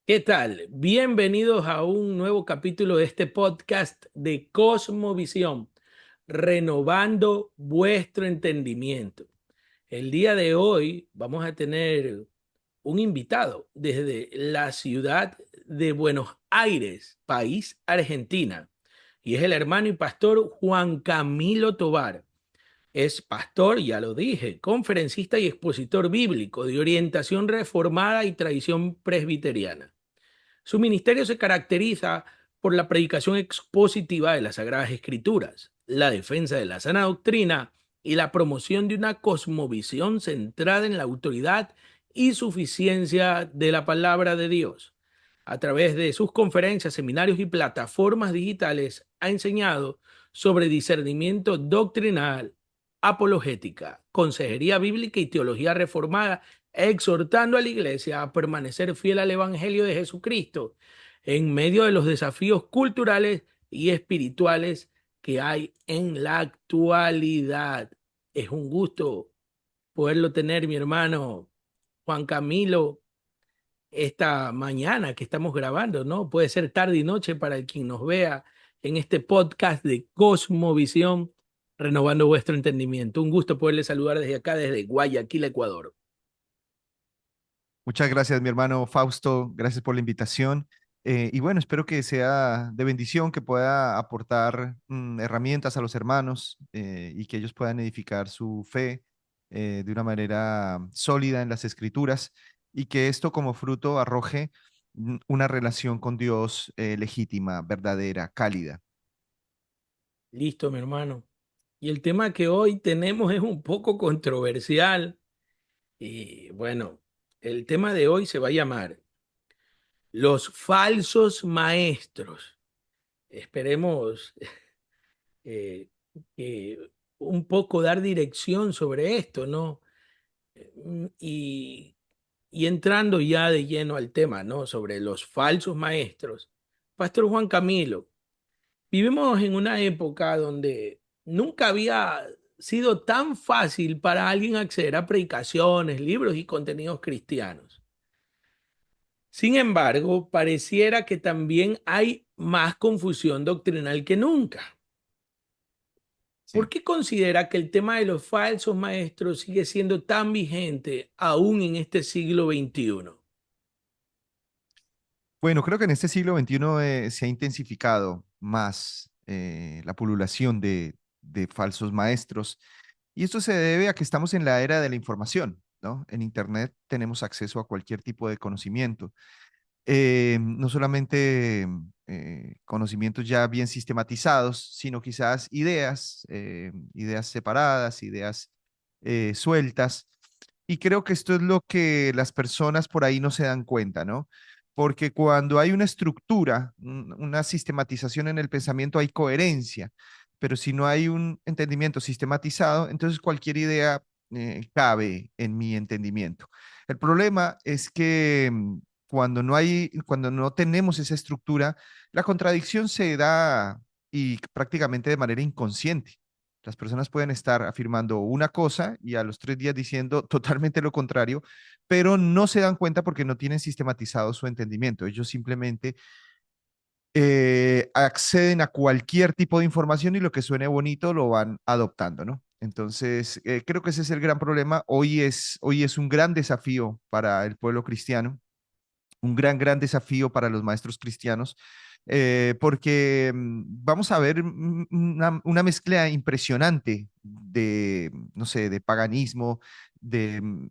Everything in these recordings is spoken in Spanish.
¿Qué tal? Bienvenidos a un nuevo capítulo de este podcast de Cosmovisión, renovando vuestro entendimiento. El día de hoy vamos a tener un invitado desde la ciudad de Buenos Aires, país Argentina, y es el hermano y pastor Juan Camilo Tovar. Es pastor, ya lo dije, conferencista y expositor bíblico de orientación reformada y tradición presbiteriana. Su ministerio se caracteriza por la predicación expositiva de las Sagradas Escrituras, la defensa de la sana doctrina y la promoción de una cosmovisión centrada en la autoridad y suficiencia de la palabra de Dios. A través de sus conferencias, seminarios y plataformas digitales, ha enseñado sobre discernimiento doctrinal, apologética, consejería bíblica y teología reformada, exhortando a la iglesia a permanecer fiel al Evangelio de Jesucristo en medio de los desafíos culturales y espirituales que hay en la actualidad. Es un gusto poderlo tener, mi hermano Juan Camilo, esta mañana que estamos grabando, ¿no? Puede ser tarde y noche para el quien nos vea en este podcast de Cosmovisión, renovando vuestro entendimiento. Un gusto poderle saludar desde acá, desde Guayaquil, Ecuador. Muchas gracias, mi hermano Fausto. Gracias por la invitación. Y bueno, espero que sea de bendición, que pueda aportar herramientas a los hermanos y que ellos puedan edificar su fe de una manera sólida en las escrituras y que esto como fruto arroje una relación con Dios legítima, verdadera, cálida. Listo, mi hermano. Y el tema que hoy tenemos es un poco controversial. Y bueno, el tema de hoy se va a llamar Los falsos maestros. Esperemos eh, que un poco dar dirección sobre esto, ¿no? Y, y entrando ya de lleno al tema, ¿no? Sobre los falsos maestros. Pastor Juan Camilo, vivimos en una época donde nunca había sido tan fácil para alguien acceder a predicaciones, libros y contenidos cristianos. Sin embargo, pareciera que también hay más confusión doctrinal que nunca. ¿Por Sí. qué considera que el tema de los falsos maestros sigue siendo tan vigente aún en este siglo XXI? Bueno, creo que en este siglo XXI se ha intensificado más la pululación de falsos maestros. Y esto se debe a que estamos en la era de la información, ¿no? En Internet tenemos acceso a cualquier tipo de conocimiento. No solamente conocimientos ya bien sistematizados, sino quizás ideas, ideas separadas, ideas sueltas. Y creo que esto es lo que las personas por ahí no se dan cuenta, ¿no? Porque cuando hay una estructura, una sistematización en el pensamiento, hay coherencia, pero si no hay un entendimiento sistematizado, entonces cualquier idea cabe en mi entendimiento. El problema es que cuando no tenemos esa estructura, la contradicción se da y prácticamente de manera inconsciente. Las personas pueden estar afirmando una cosa y a los 3 días diciendo totalmente lo contrario, pero no se dan cuenta porque no tienen sistematizado su entendimiento. Ellos simplemente acceden a cualquier tipo de información y lo que suene bonito lo van adoptando, ¿no? Entonces, creo que ese es el gran problema. Hoy es un gran desafío para el pueblo cristiano, un gran desafío para los maestros cristianos, porque vamos a ver una mezcla impresionante de, no sé, de paganismo,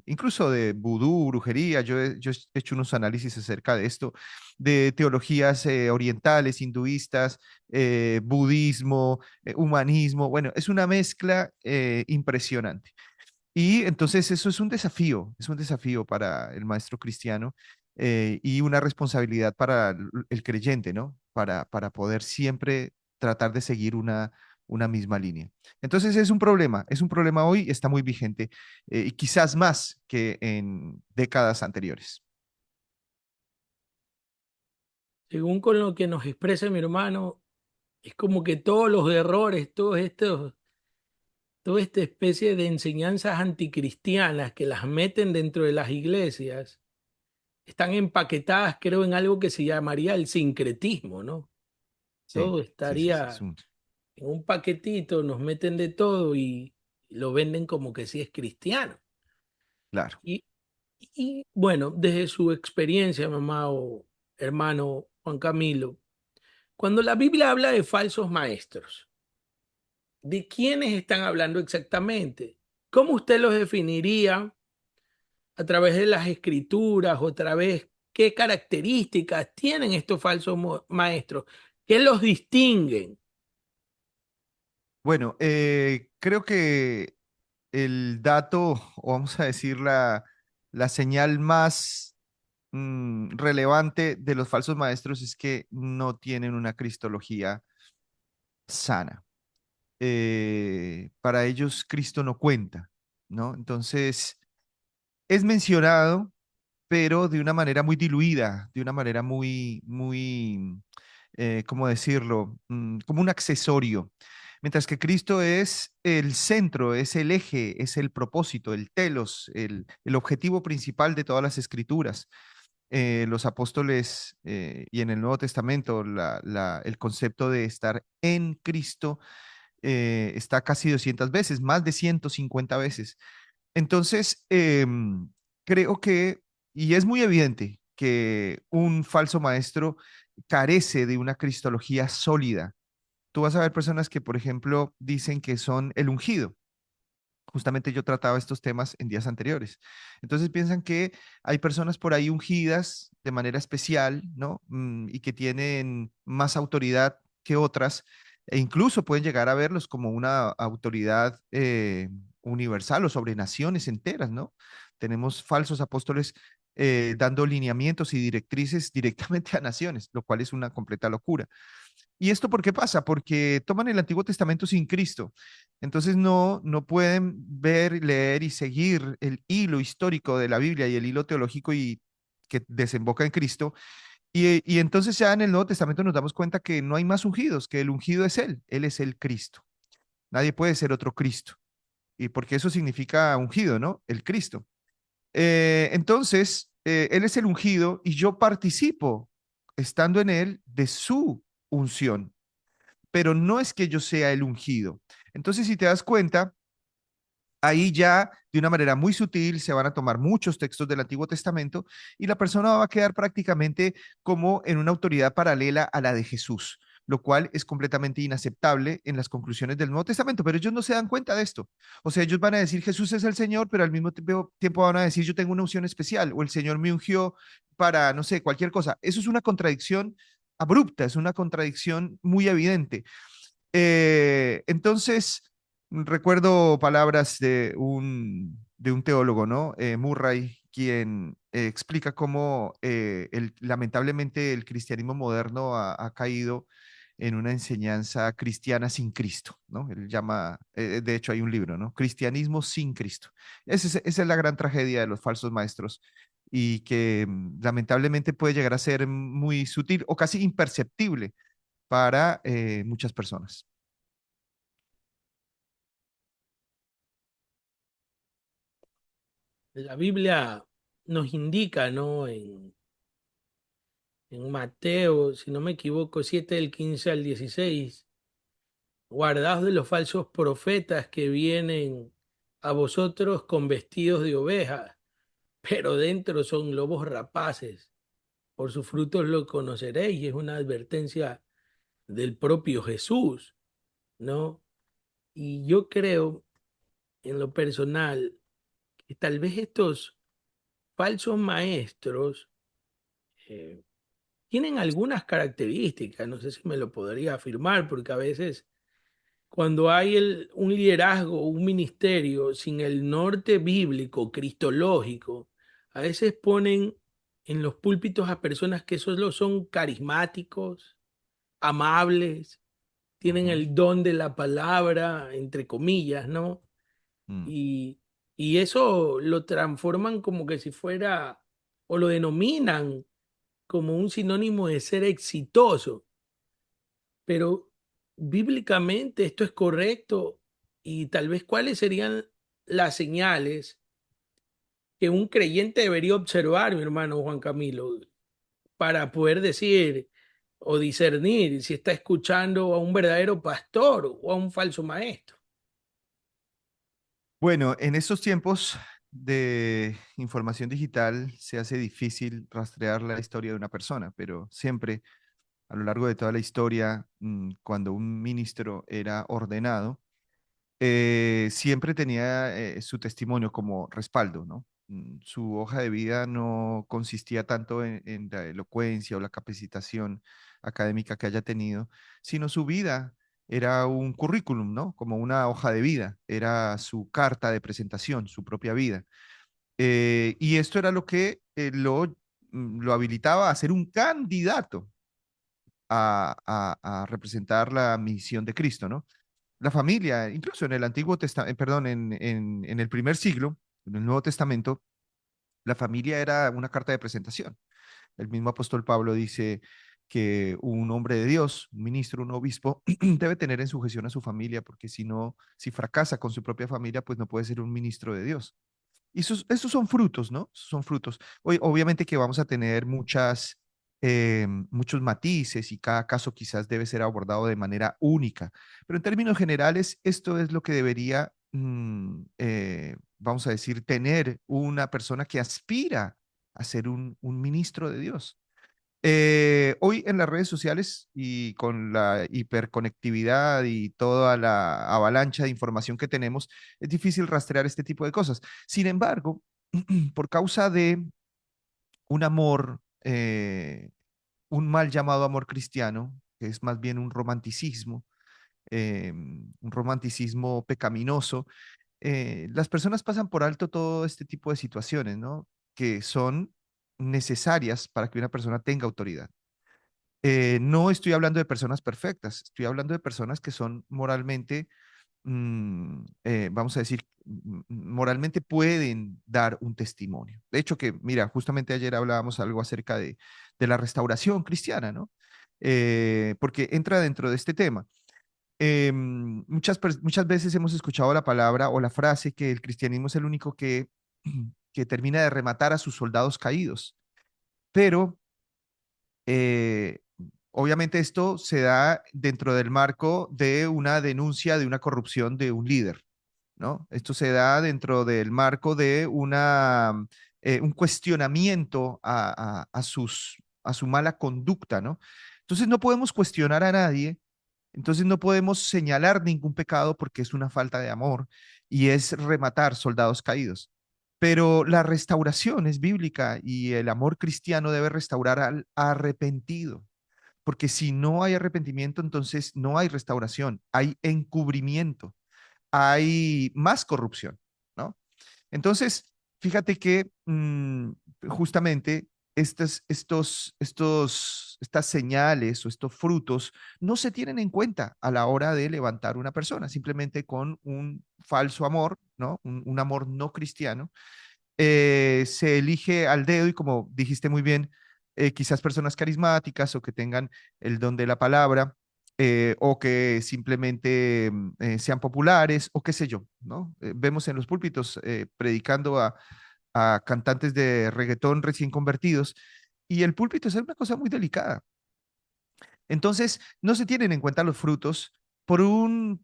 incluso de vudú, brujería. Yo he hecho unos análisis acerca de esto, de teologías orientales, hinduistas, budismo, humanismo. Bueno, es una mezcla impresionante. Y entonces eso es un desafío para el maestro cristiano y una responsabilidad para el creyente, ¿no? Para poder siempre tratar de seguir una misma línea. Entonces es un problema hoy, está muy vigente y quizás más que en décadas anteriores. Según con lo que nos expresa mi hermano, es como que todos los errores, toda esta especie de enseñanzas anticristianas que las meten dentro de las iglesias, están empaquetadas, creo, en algo que se llamaría el sincretismo, ¿no? Sí, Todo sí, sí, sí, estaría en un paquetito, nos meten de todo y lo venden como que sí es cristiano. claro. Y, y bueno, desde su experiencia, mamá o hermano Juan Camilo, cuando la Biblia habla de falsos maestros, ¿de quiénes están hablando exactamente? ¿Cómo usted los definiría a través de las escrituras o a través qué características tienen estos falsos maestros? ¿Qué los distinguen? Bueno, creo que el dato, o vamos a decir la señal más relevante de los falsos maestros es que no tienen una cristología sana. Para ellos Cristo no cuenta, ¿no? Entonces, es mencionado, pero de una manera muy diluida, de una manera muy, ¿cómo decirlo? Como un accesorio. Mientras que Cristo es el centro, es el eje, es el propósito, el telos, el objetivo principal de todas las escrituras. Los apóstoles y en el Nuevo Testamento el concepto de estar en Cristo está casi 200 veces, más de 150 veces. Entonces, creo que, y es muy evidente que un falso maestro carece de una cristología sólida. Tú vas a ver personas que, por ejemplo, dicen que son el ungido. Justamente yo trataba estos temas en días anteriores. Entonces piensan que hay personas por ahí ungidas de manera especial, ¿no? Y que tienen más autoridad que otras, e incluso pueden llegar a verlos como una autoridad universal o sobre naciones enteras, ¿no? Tenemos falsos apóstoles dando lineamientos y directrices directamente a naciones, lo cual es una completa locura. ¿Y esto por qué pasa? Porque toman el Antiguo Testamento sin Cristo. Entonces no pueden ver, leer y seguir el hilo histórico de la Biblia y el hilo teológico y que desemboca en Cristo. Y entonces ya en el Nuevo Testamento nos damos cuenta que no hay más ungidos, que el ungido es Él es el Cristo. Nadie puede ser otro Cristo. Y porque eso significa ungido, ¿no? El Cristo. Entonces, Él es el ungido y yo participo, estando en Él, de su unción, pero no es que yo sea el ungido. Entonces, si te das cuenta, ahí ya de una manera muy sutil se van a tomar muchos textos del Antiguo Testamento y la persona va a quedar prácticamente como en una autoridad paralela a la de Jesús, lo cual es completamente inaceptable en las conclusiones del Nuevo Testamento, pero ellos no se dan cuenta de esto. O sea, ellos van a decir Jesús es el Señor, pero al mismo tiempo van a decir yo tengo una unción especial o el Señor me ungió para, no sé, cualquier cosa. Eso es una contradicción abrupta, es una contradicción muy evidente. Entonces, recuerdo palabras de un teólogo, ¿no? Murray, quien explica cómo lamentablemente el cristianismo moderno ha caído en una enseñanza cristiana sin Cristo, ¿no? Él llama, de hecho hay un libro, ¿no? Cristianismo sin Cristo. Esa es la gran tragedia de los falsos maestros y que lamentablemente puede llegar a ser muy sutil o casi imperceptible para muchas personas. La Biblia nos indica, ¿no? En Mateo, si no me equivoco, 7 del 15 al 16, guardaos de los falsos profetas que vienen a vosotros con vestidos de ovejas, pero dentro son lobos rapaces. Por sus frutos lo conoceréis. Y es una advertencia del propio Jesús, ¿no? Y yo creo, en lo personal, que tal vez estos falsos maestros eh, tienen algunas características, no sé si me lo podría afirmar, porque a veces cuando hay un liderazgo, un ministerio sin el norte bíblico, cristológico, a veces ponen en los púlpitos a personas que solo son carismáticos, amables, tienen Ujú, el don de la palabra, entre comillas, ¿no? mm. Y, y eso lo transforman como que si fuera, o lo denominan como un sinónimo de ser exitoso. Pero bíblicamente esto es correcto y tal vez cuáles serían las señales que un creyente debería observar, mi hermano Juan Camilo, para poder decir o discernir si está escuchando a un verdadero pastor o a un falso maestro? Bueno, en estos tiempos de información digital se hace difícil rastrear la historia de una persona, pero siempre a lo largo de toda la historia, cuando un ministro era ordenado, siempre tenía su testimonio como respaldo, ¿no? Su hoja de vida no consistía tanto en la elocuencia o la capacitación académica que haya tenido, sino su vida era un currículum, ¿no? Como una hoja de vida, era su carta de presentación, su propia vida. Y esto era lo que lo habilitaba a ser un candidato a representar la misión de Cristo, ¿no? La familia, incluso en el Antiguo Testamento, perdón, en el primer siglo, en el Nuevo Testamento, la familia era una carta de presentación. El mismo apóstol Pablo dice que un hombre de Dios, un ministro, un obispo, debe tener en sujeción a su familia, porque si no, si fracasa con su propia familia, pues no puede ser un ministro de Dios. Y esos son frutos, ¿no? Esos son frutos. Hoy, obviamente que vamos a tener muchos matices y cada caso quizás debe ser abordado de manera única, pero en términos generales, esto es lo que debería, vamos a decir, tener una persona que aspira a ser un ministro de Dios. Hoy en las redes sociales y con la hiperconectividad y toda la avalancha de información que tenemos, es difícil rastrear este tipo de cosas. Sin embargo, por causa de un amor, un mal llamado amor cristiano, que es más bien un romanticismo pecaminoso, las personas pasan por alto todo este tipo de situaciones, ¿no? Que son necesarias para que una persona tenga autoridad. No estoy hablando de personas perfectas, estoy hablando de personas que son moralmente, vamos a decir, moralmente pueden dar un testimonio. De hecho, que mira, justamente ayer hablábamos algo acerca de la restauración cristiana, ¿no? Porque entra dentro de este tema. Muchas veces hemos escuchado la palabra o la frase que el cristianismo es el único que termina de rematar a sus soldados caídos, pero eh, obviamente esto se da dentro del marco de una denuncia de una corrupción de un líder, ¿no? Esto se da dentro del marco de un cuestionamiento a su mala conducta, ¿no? Entonces no podemos cuestionar a nadie, entonces no podemos señalar ningún pecado porque es una falta de amor y es rematar soldados caídos. Pero la restauración es bíblica y el amor cristiano debe restaurar al arrepentido, porque si no hay arrepentimiento, entonces no hay restauración, hay encubrimiento, hay más corrupción, ¿no? Entonces, fíjate que justamente estas señales o estos frutos no se tienen en cuenta a la hora de levantar una persona, simplemente con un falso amor, ¿no? Un amor no cristiano, se elige al dedo y como dijiste muy bien, quizás personas carismáticas o que tengan el don de la palabra o que simplemente sean populares o qué sé yo, ¿no? Vemos en los púlpitos predicando a cantantes de reggaetón recién convertidos y el púlpito es una cosa muy delicada. Entonces, no se tienen en cuenta los frutos por un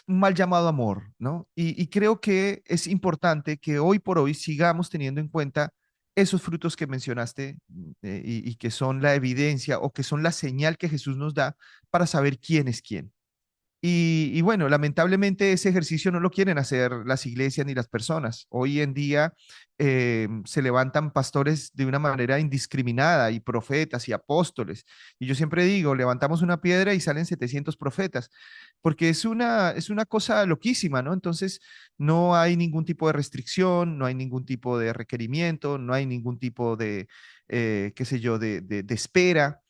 mal llamado amor, ¿no? Y creo que es importante que hoy por hoy sigamos teniendo en cuenta esos frutos que mencionaste y que son la evidencia o que son la señal que Jesús nos da para saber quién es quién. Y bueno, lamentablemente ese ejercicio no lo quieren hacer las iglesias ni las personas. Hoy en día se levantan pastores de una manera indiscriminada y profetas y apóstoles. Y yo siempre digo, levantamos una piedra y salen 700 profetas, porque es una cosa loquísima, ¿no? Entonces, no hay ningún tipo de restricción, no hay ningún tipo de requerimiento, no hay ningún tipo de, qué sé yo, de espera.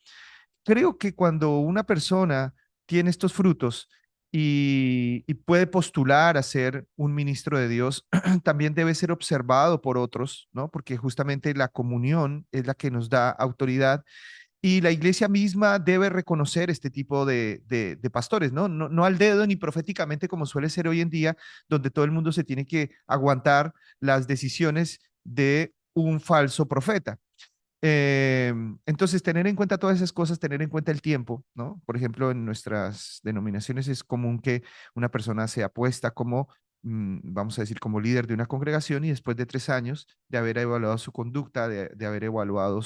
Creo que cuando una persona tiene estos frutos y puede postular a ser un ministro de Dios, también debe ser observado por otros, ¿no? Porque justamente la comunión es la que nos da autoridad Y la iglesia misma debe reconocer este tipo de pastores, ¿no? ¿no? No al dedo ni proféticamente como suele ser hoy en día, donde todo el mundo se tiene que aguantar las decisiones de un falso profeta. Eh, entonces, tener en cuenta todas esas cosas, tener en cuenta el tiempo, ¿no? Por ejemplo, en nuestras denominaciones es común que una persona sea puesta como, vamos a decir, como líder de una congregación y después de 3 años de haber evaluado su conducta, de haber evaluado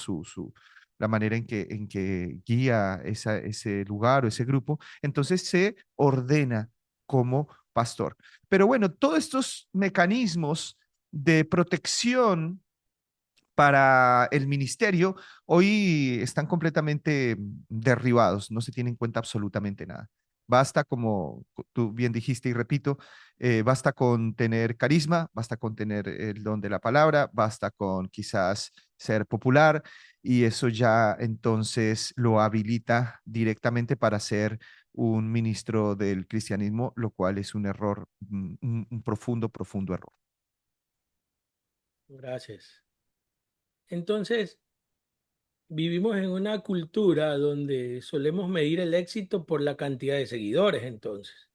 la manera en que guía ese lugar o ese grupo, entonces se ordena como pastor. Pero bueno, todos estos mecanismos de protección para el ministerio hoy están completamente derribados, no se tiene en cuenta absolutamente nada. Basta, como tú bien dijiste y repito, basta con tener carisma, basta con tener el don de la palabra, basta con quizás ser popular y eso ya entonces lo habilita directamente para ser un ministro del cristianismo, lo cual es un error, un profundo, profundo error. Gracias. Entonces, vivimos en una cultura donde solemos medir el éxito por la cantidad de seguidores, entonces,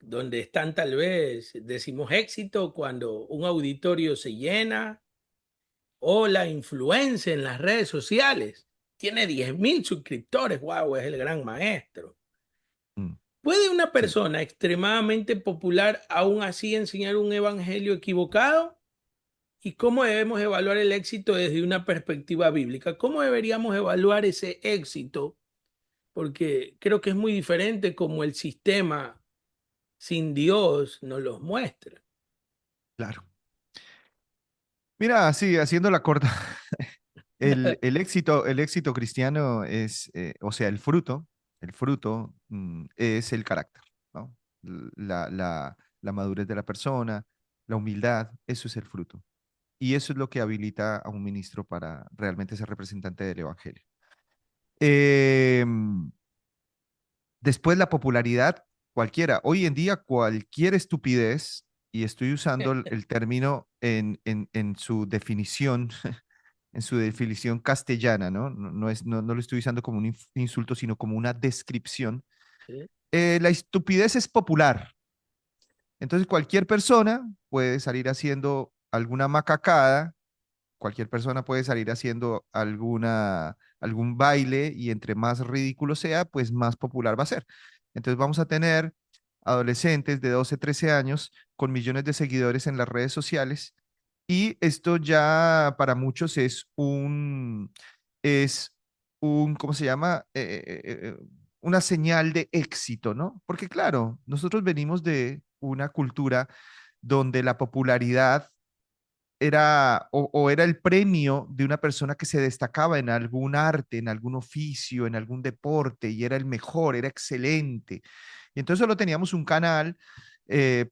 donde están tal vez, decimos éxito cuando un auditorio se llena o la influencia en las redes sociales. Tiene 10.000 suscriptores, wow, es el gran maestro. Mm, ¿Puede una sí. persona extremadamente popular aún así enseñar un evangelio equivocado? ¿Y cómo debemos evaluar el éxito desde una perspectiva bíblica? ¿Cómo deberíamos evaluar ese éxito? Porque creo que es muy diferente como el sistema sin Dios nos los muestra. Claro. Mira, sí, haciendo la corta, el éxito cristiano es, o sea, el fruto es el carácter, ¿no? La madurez de la persona, la humildad, eso es el fruto. Y eso es lo que habilita a un ministro para realmente ser representante del evangelio. Em, Después la popularidad, cualquiera. Hoy en día cualquier estupidez, y estoy usando el término en su definición, en su definición castellana, ¿no? No lo estoy usando como un insulto, sino como una descripción. ¿Sí? La estupidez es popular. Entonces cualquier persona puede salir haciendo alguna macacada, cualquier persona puede salir haciendo algún baile y entre más ridículo sea, pues más popular va a ser. Entonces vamos a tener adolescentes de 12, 13 años con millones de seguidores en las redes sociales y esto ya para muchos es un, ¿cómo se llama? Una señal de éxito, ¿no? Porque claro, nosotros venimos de una cultura donde la popularidad era o era el premio de una persona que se destacaba en algún arte, en algún oficio, en algún deporte y era el mejor, era excelente. Y entonces solo teníamos un canal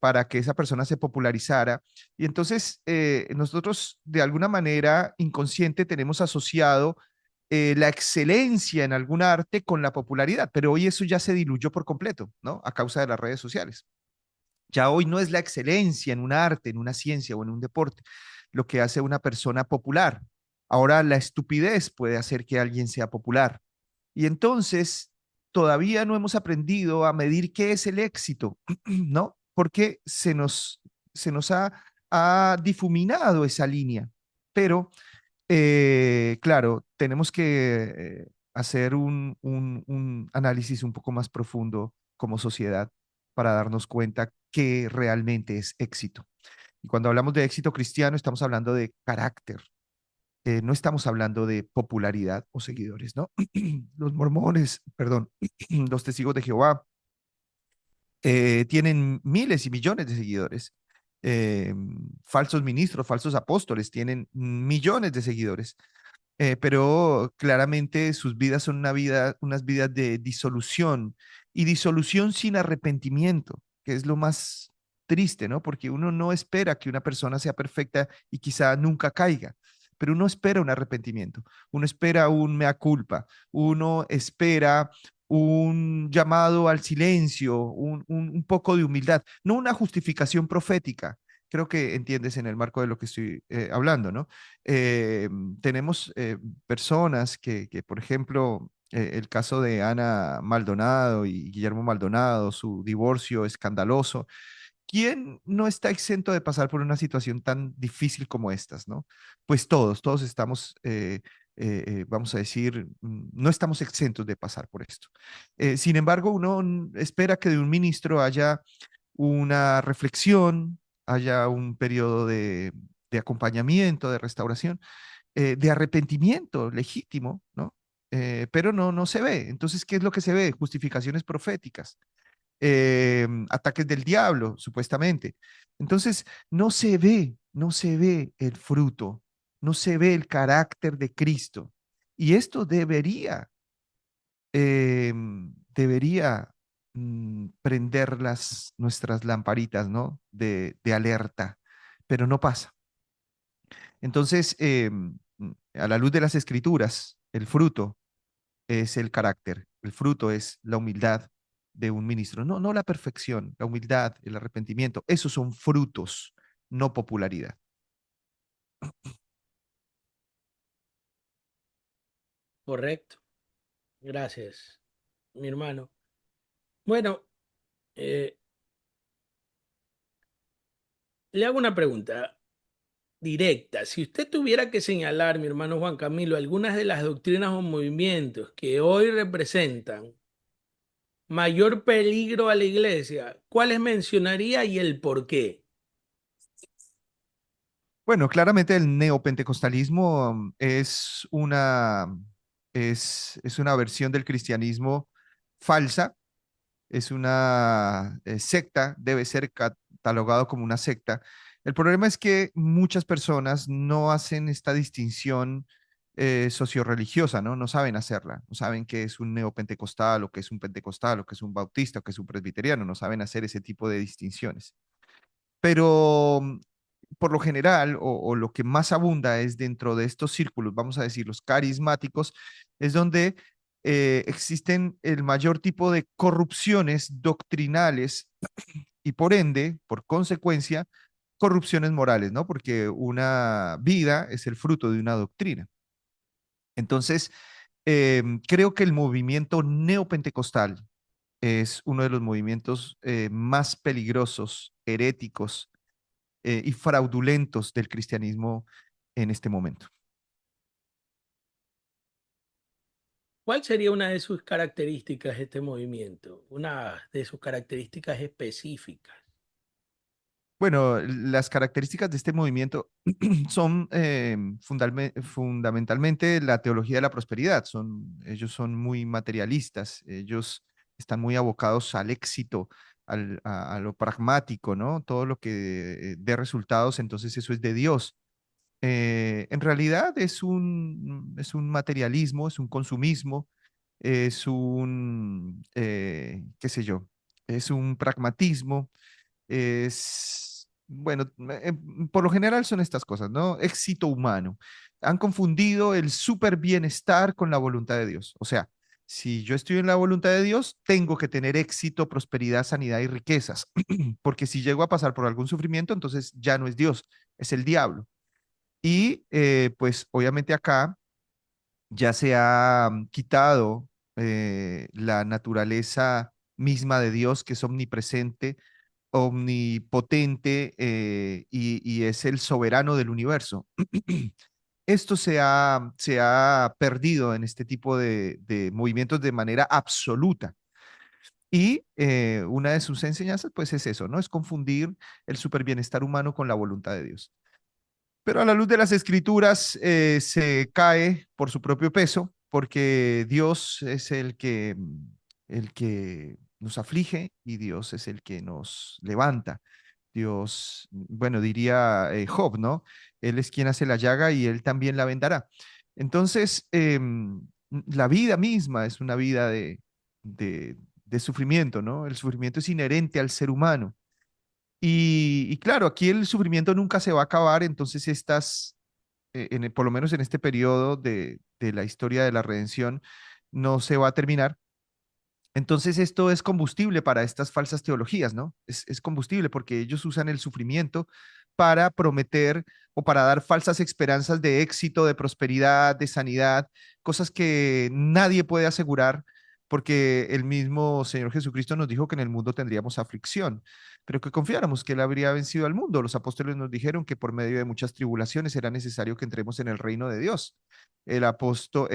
para que esa persona se popularizara. Y entonces nosotros de alguna manera inconsciente tenemos asociado la excelencia en algún arte con la popularidad, pero hoy eso ya se diluyó por completo, ¿no? A causa de las redes sociales. Ya hoy no es la excelencia en un arte, en una ciencia o en un deporte lo que hace una persona popular. Ahora la estupidez puede hacer que alguien sea popular. Y entonces todavía no hemos aprendido a medir qué es el éxito, ¿no? Porque se nos ha difuminado esa línea. Pero, claro, tenemos que hacer un análisis un poco más profundo como sociedad para darnos cuenta qué realmente es éxito. Y cuando hablamos de éxito cristiano, estamos hablando de carácter, no estamos hablando de popularidad o seguidores, ¿no? Los mormones, perdón, los testigos de Jehová tienen miles y millones de seguidores. Eh, Falsos ministros, falsos apóstoles tienen millones de seguidores. Pero claramente sus vidas son unas vidas de disolución y disolución sin arrepentimiento, que es lo más triste, ¿no? Porque uno no espera que una persona sea perfecta y quizá nunca caiga, pero uno espera un arrepentimiento, uno espera un mea culpa, uno espera un llamado al silencio, un poco de humildad, no una justificación profética, Creo que entiendes en el marco de lo que estoy hablando, ¿no? Eh, tenemos personas por ejemplo, el caso de Ana Maldonado y Guillermo Maldonado, su divorcio escandaloso. ¿Quién no está exento de pasar por una situación tan difícil como estas, no? Pues todos estamos, vamos a decir, no estamos exentos de pasar por esto. Sin embargo, uno espera que de un ministro haya una reflexión, haya un periodo de acompañamiento, de restauración, de arrepentimiento legítimo, ¿no? Pero no se ve. Entonces, ¿qué es lo que se ve? Justificaciones proféticas, ataques del diablo, supuestamente. Entonces, no se ve el fruto, no se ve el carácter de Cristo. Y esto debería prender nuestras lamparitas, ¿no? De alerta, pero no pasa. Entonces, a la luz de las escrituras, el fruto es el carácter, el fruto es la humildad de un ministro, no la perfección, la humildad, el arrepentimiento, esos son frutos, no popularidad. Correcto. Gracias, mi hermano. Bueno, eh, le hago una pregunta directa. Si usted tuviera que señalar, mi hermano Juan Camilo, algunas de las doctrinas o movimientos que hoy representan mayor peligro a la iglesia, ¿cuáles mencionaría y el por qué? Bueno, claramente el neopentecostalismo es una versión del cristianismo falsa, es una secta, debe ser catalogado como una secta. El problema es que muchas personas no hacen esta distinción socioreligiosa, ¿no? No saben hacerla, no saben qué es un neopentecostal o qué es un pentecostal o qué es un bautista o qué es un presbiteriano, no saben hacer ese tipo de distinciones. Pero por lo general, o lo que más abunda es dentro de estos círculos, vamos a decir, los carismáticos, es donde existen el mayor tipo de corrupciones doctrinales y por ende, por consecuencia, corrupciones morales, ¿no? Porque una vida es el fruto de una doctrina. Entonces, creo que el movimiento neopentecostal es uno de los movimientos más peligrosos, heréticos y fraudulentos del cristianismo en este momento. ¿Cuál sería una de sus características de este movimiento? Una de sus características específicas. Bueno, las características de este movimiento son fundamentalmente la teología de la prosperidad. Ellos son muy materialistas, ellos están muy abocados al éxito, a lo pragmático, ¿no? Todo lo que dé resultados, entonces eso es de Dios. En realidad es un materialismo, es un consumismo, qué sé yo, es un pragmatismo, bueno, por lo general son estas cosas, ¿no? Éxito humano. Han confundido el super bienestar con la voluntad de Dios. O sea, si yo estoy en la voluntad de Dios, tengo que tener éxito, prosperidad, sanidad y riquezas, porque si llego a pasar por algún sufrimiento, entonces ya no es Dios, es el diablo. Y pues obviamente acá ya se ha quitado la naturaleza misma de Dios, que es omnipresente, omnipotente y es el soberano del universo. Esto se ha perdido en este tipo de movimientos de manera absoluta. Y una de sus enseñanzas, pues es eso, ¿no? Es confundir el superbienestar humano con la voluntad de Dios. Pero a la luz de las escrituras se cae por su propio peso, porque Dios es el que nos aflige y Dios es el que nos levanta. Dios, bueno, diría Job, ¿no? Él es quien hace la llaga y él también la vendará. Entonces, la vida misma es una vida de sufrimiento, ¿no? El sufrimiento es inherente al ser humano. Y claro, aquí el sufrimiento nunca se va a acabar, entonces por lo menos en este periodo de la historia de la redención, no se va a terminar. Entonces esto es combustible para estas falsas teologías, ¿no? Es combustible porque ellos usan el sufrimiento para prometer o para dar falsas esperanzas de éxito, de prosperidad, de sanidad, cosas que nadie puede asegurar porque el mismo Señor Jesucristo nos dijo que en el mundo tendríamos aflicción, pero que confiáramos que Él habría vencido al mundo. Los apóstoles nos dijeron que por medio de muchas tribulaciones era necesario que entremos en el reino de Dios. El apóstol,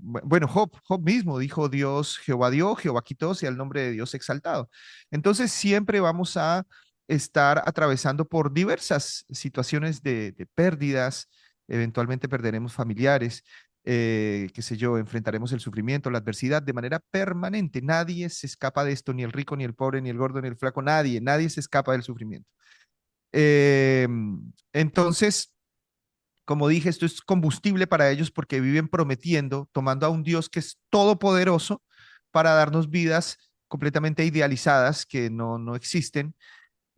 bueno, Job mismo dijo: Dios, Jehová dio, Jehová quitó, sea el nombre de Dios exaltado. Entonces siempre vamos a estar atravesando por diversas situaciones de pérdidas, eventualmente perderemos familiares, qué sé yo, enfrentaremos el sufrimiento, la adversidad de manera permanente. Nadie se escapa de esto, ni el rico, ni el pobre, ni el gordo, ni el flaco, nadie se escapa del sufrimiento. Eh, entonces, como dije, esto es combustible para ellos porque viven prometiendo, tomando a un Dios que es todopoderoso para darnos vidas completamente idealizadas que no existen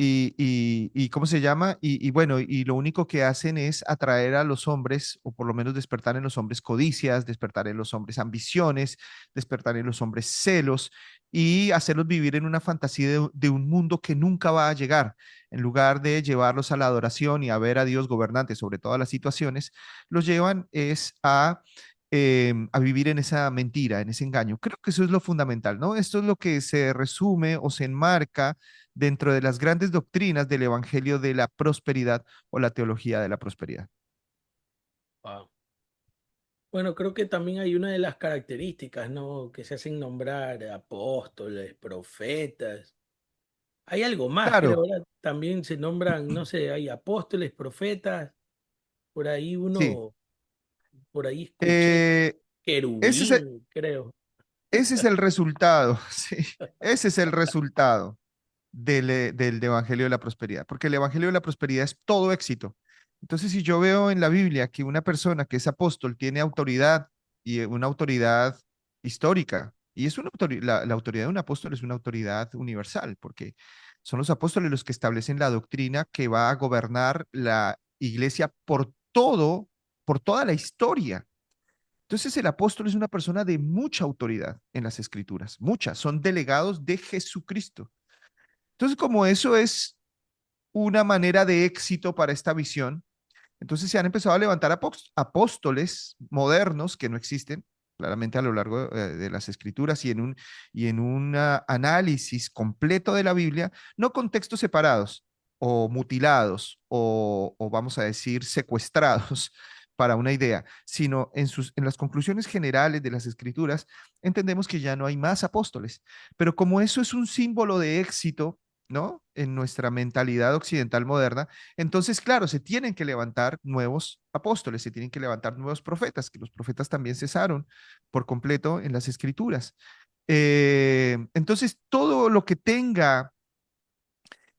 y ¿cómo se llama? Y bueno, y lo único que hacen es atraer a los hombres, o por lo menos despertar en los hombres codicias, despertar en los hombres ambiciones, despertar en los hombres celos y hacerlos vivir en una fantasía de un mundo que nunca va a llegar. En lugar de llevarlos a la adoración y a ver a Dios gobernante sobre todas las situaciones, los llevan es a vivir en esa mentira, en ese engaño. Creo que eso es lo fundamental, ¿no? Esto es lo que se resume o se enmarca dentro de las grandes doctrinas del Evangelio de la prosperidad o la teología de la prosperidad. Wow. Bueno, creo que también hay una de las características, ¿no? Que se hacen nombrar apóstoles, profetas. Hay algo más, creo, Claro, ¿verdad? También se nombran, no sé, hay apóstoles, profetas, por ahí sí. uno, por ahí escuché Eh, ese es el, querubín, creo. ese es el resultado, sí. Ese es el resultado del Evangelio de la Prosperidad, porque el Evangelio de la Prosperidad es todo éxito. Entonces, si yo veo en la Biblia que una persona que es apóstol tiene autoridad y una autoridad histórica, y es la autoridad de un apóstol es una autoridad universal, porque son los apóstoles los que establecen la doctrina que va a gobernar la iglesia por toda la historia. Entonces, el apóstol es una persona de mucha autoridad en las escrituras, muchas, son delegados de Jesucristo. Entonces, como eso es una manera de éxito para esta visión, entonces se han empezado a levantar apóstoles modernos que no existen claramente a lo largo de las escrituras y en un análisis completo de la Biblia, no con textos separados o mutilados o vamos a decir secuestrados para una idea, sino en las conclusiones generales de las escrituras, entendemos que ya no hay más apóstoles. Pero como eso es un símbolo de éxito, ¿no? En nuestra mentalidad occidental moderna, entonces, claro, se tienen que levantar nuevos apóstoles, se tienen que levantar nuevos profetas, que los profetas también cesaron por completo en las escrituras. Entonces, todo lo que tenga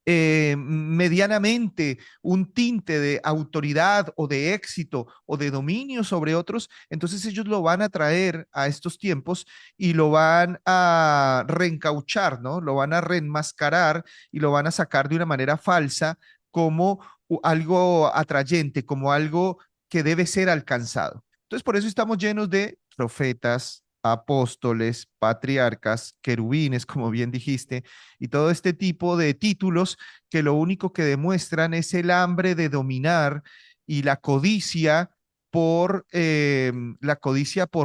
medianamente un tinte de autoridad o de éxito o de dominio sobre otros, entonces ellos lo van a traer a estos tiempos y lo van a reencauchar, ¿no? Lo van a reenmascarar y lo van a sacar de una manera falsa como algo atrayente, como algo que debe ser alcanzado. Entonces, por eso estamos llenos de profetas, apóstoles, patriarcas, querubines, como bien dijiste, y todo este tipo de títulos que lo único que demuestran es el hambre de dominar y la codicia por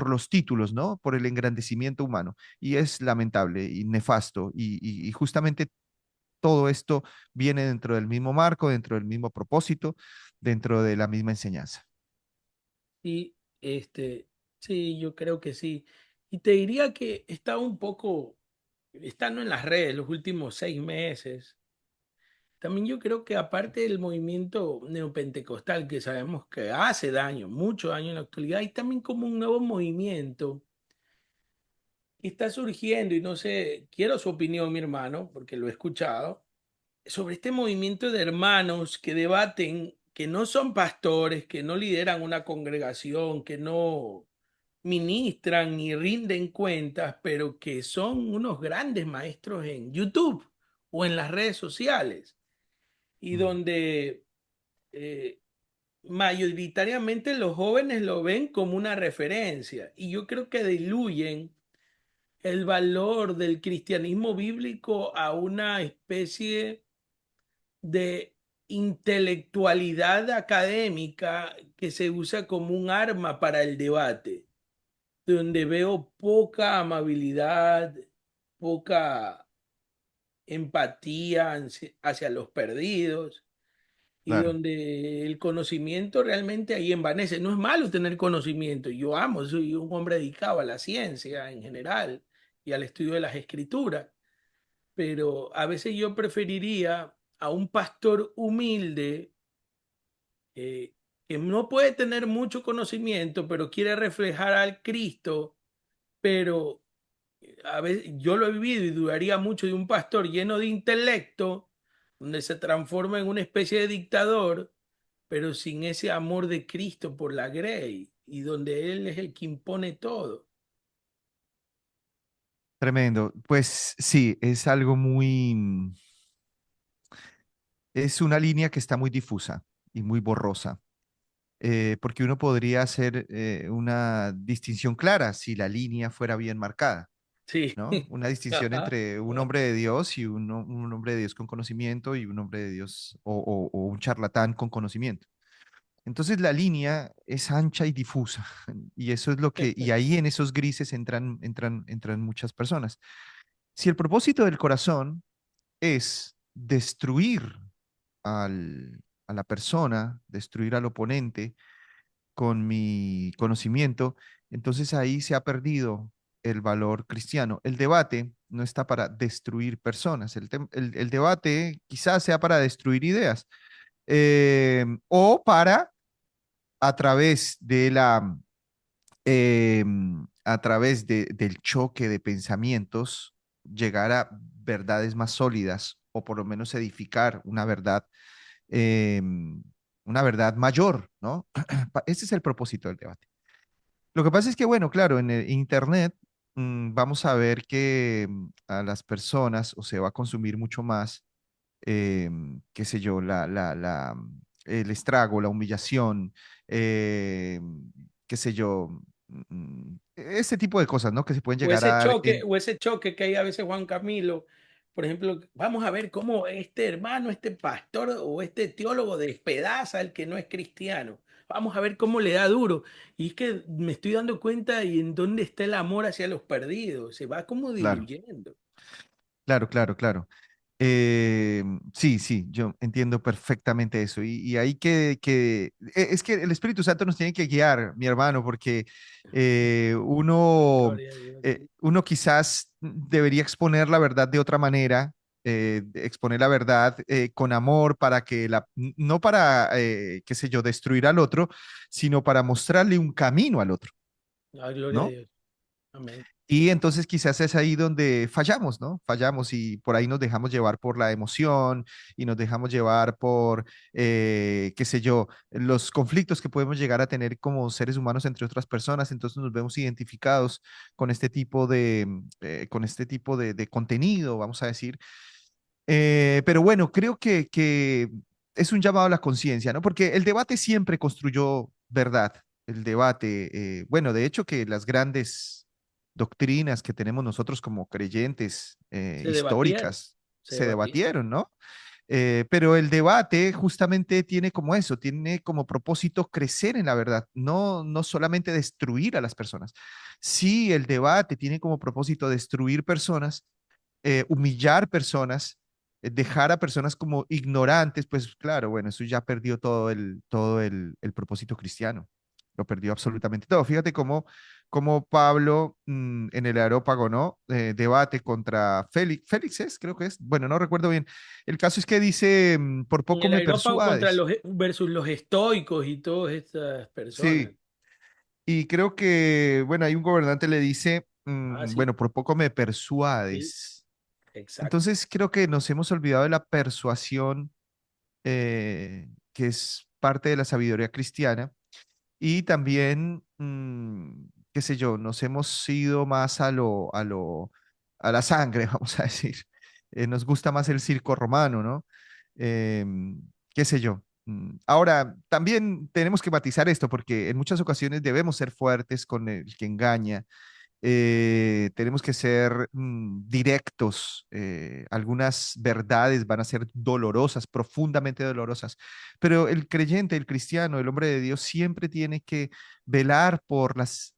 los títulos, ¿no? Por el engrandecimiento humano. Y es lamentable y nefasto. Y justamente todo esto viene dentro del mismo marco, dentro del mismo propósito, dentro de la misma enseñanza. Y sí, yo creo que sí. Y te diría que está un poco, estando en las redes los últimos 6 meses, también yo creo que aparte del movimiento neopentecostal, que sabemos que hace daño, mucho daño en la actualidad, hay también como un nuevo movimiento que está surgiendo, y no sé, quiero su opinión, mi hermano, porque lo he escuchado, sobre este movimiento de hermanos que debaten, que no son pastores, que no lideran una congregación, que no ministran ni rinden cuentas, pero que son unos grandes maestros en YouTube o en las redes sociales, y Mm. donde eh, mayoritariamente los jóvenes lo ven como una referencia, y yo creo que diluyen el valor del cristianismo bíblico a una especie de intelectualidad académica que se usa como un arma para el debate, donde veo poca amabilidad, poca empatía hacia los perdidos y Claro. donde el conocimiento realmente ahí envanece. No es malo tener conocimiento, yo amo, soy un hombre dedicado a la ciencia en general y al estudio de las escrituras, pero a veces yo preferiría a un pastor humilde eh, que no puede tener mucho conocimiento, pero quiere reflejar al Cristo, pero a veces yo lo he vivido y dudaría mucho de un pastor lleno de intelecto, donde se transforma en una especie de dictador, pero sin ese amor de Cristo por la grey y donde Él es el que impone todo. Tremendo. Pues sí, es algo es una línea que está muy difusa y muy borrosa, porque uno podría hacer una distinción clara si la línea fuera bien marcada, Sí. ¿no? Una distinción entre un hombre de Dios y un hombre de Dios con conocimiento y un hombre de Dios o un charlatán con conocimiento. Entonces la línea es ancha y difusa y eso es lo que, y ahí en esos grises entran muchas personas. Si el propósito del corazón es destruir a la persona, destruir al oponente con mi conocimiento, entonces ahí se ha perdido el valor cristiano. El debate no está para destruir personas, el debate quizás sea para destruir ideas o para, a través de a través del choque de pensamientos, llegar a verdades más sólidas o por lo menos edificar eh, una verdad mayor, ¿no? Ese es el propósito del debate. Lo que pasa es que, bueno, claro, en el Internet vamos a ver que a las personas o se va a consumir mucho más, qué sé yo, el estrago, la humillación, eh, qué sé yo, ese tipo de cosas, ¿no? Que se pueden llegar a dar en, O ese choque que hay a veces Juan Camilo, por ejemplo, vamos a ver cómo este hermano, este pastor o este teólogo despedaza al que no es cristiano. Vamos a ver cómo le da duro. Y es que me estoy dando cuenta y en dónde está el amor hacia los perdidos. Se va como claro, diluyendo. claro, claro, claro. Sí, sí, yo entiendo perfectamente eso. Y ahí es que el Espíritu Santo nos tiene que guiar, mi hermano, porque Gloria a Dios. uno quizás debería exponer la verdad de otra manera, exponer la verdad con amor para que no para, qué sé yo, destruir al otro, sino para mostrarle un camino al otro, Ay, gloria a ¿no? Dios. Amén. Y entonces quizás es ahí donde fallamos, ¿no? Fallamos y por ahí nos dejamos llevar por la emoción y nos dejamos llevar por, qué sé yo, los conflictos que podemos llegar a tener como seres humanos entre otras personas. Entonces nos vemos identificados con este tipo de contenido, vamos a decir. Pero bueno, creo que es un llamado a la conciencia, ¿no? Porque el debate siempre construyó verdad. El debate, bueno, de hecho que las grandes doctrinas que tenemos nosotros como creyentes Se debatieron. históricas Se se debatieron. debatieron, ¿no? Pero el debate justamente tiene como eso, tiene como propósito crecer en la verdad, no solamente destruir a las personas. Sí, el debate tiene como propósito destruir personas, humillar personas, dejar a personas como ignorantes, pues claro, bueno, eso ya perdió el propósito cristiano. Lo perdió absolutamente todo. Fíjate cómo Pablo en el Areópago, ¿no? Debate contra Félix. Félix es, creo que es. Bueno, no recuerdo bien. El caso es que dice, por En poco el me Aerópago contra persuades. versus los estoicos y todas estas personas. Sí. Y creo que, bueno, hay un gobernante le dice, Ah, sí, bueno, por poco me sí, persuades. exacto. Entonces creo que nos hemos olvidado de la persuasión, que es parte de la sabiduría cristiana, y también, qué sé yo, nos hemos ido más a la sangre, vamos a decir. Nos gusta más el circo romano, ¿no? Qué sé yo. Ahora, también tenemos que matizar esto porque en muchas ocasiones debemos ser fuertes con el que engaña tenemos que ser directos. Algunas verdades van a ser dolorosas, profundamente dolorosas, pero el creyente, el cristiano, el hombre de Dios siempre tiene que velar por las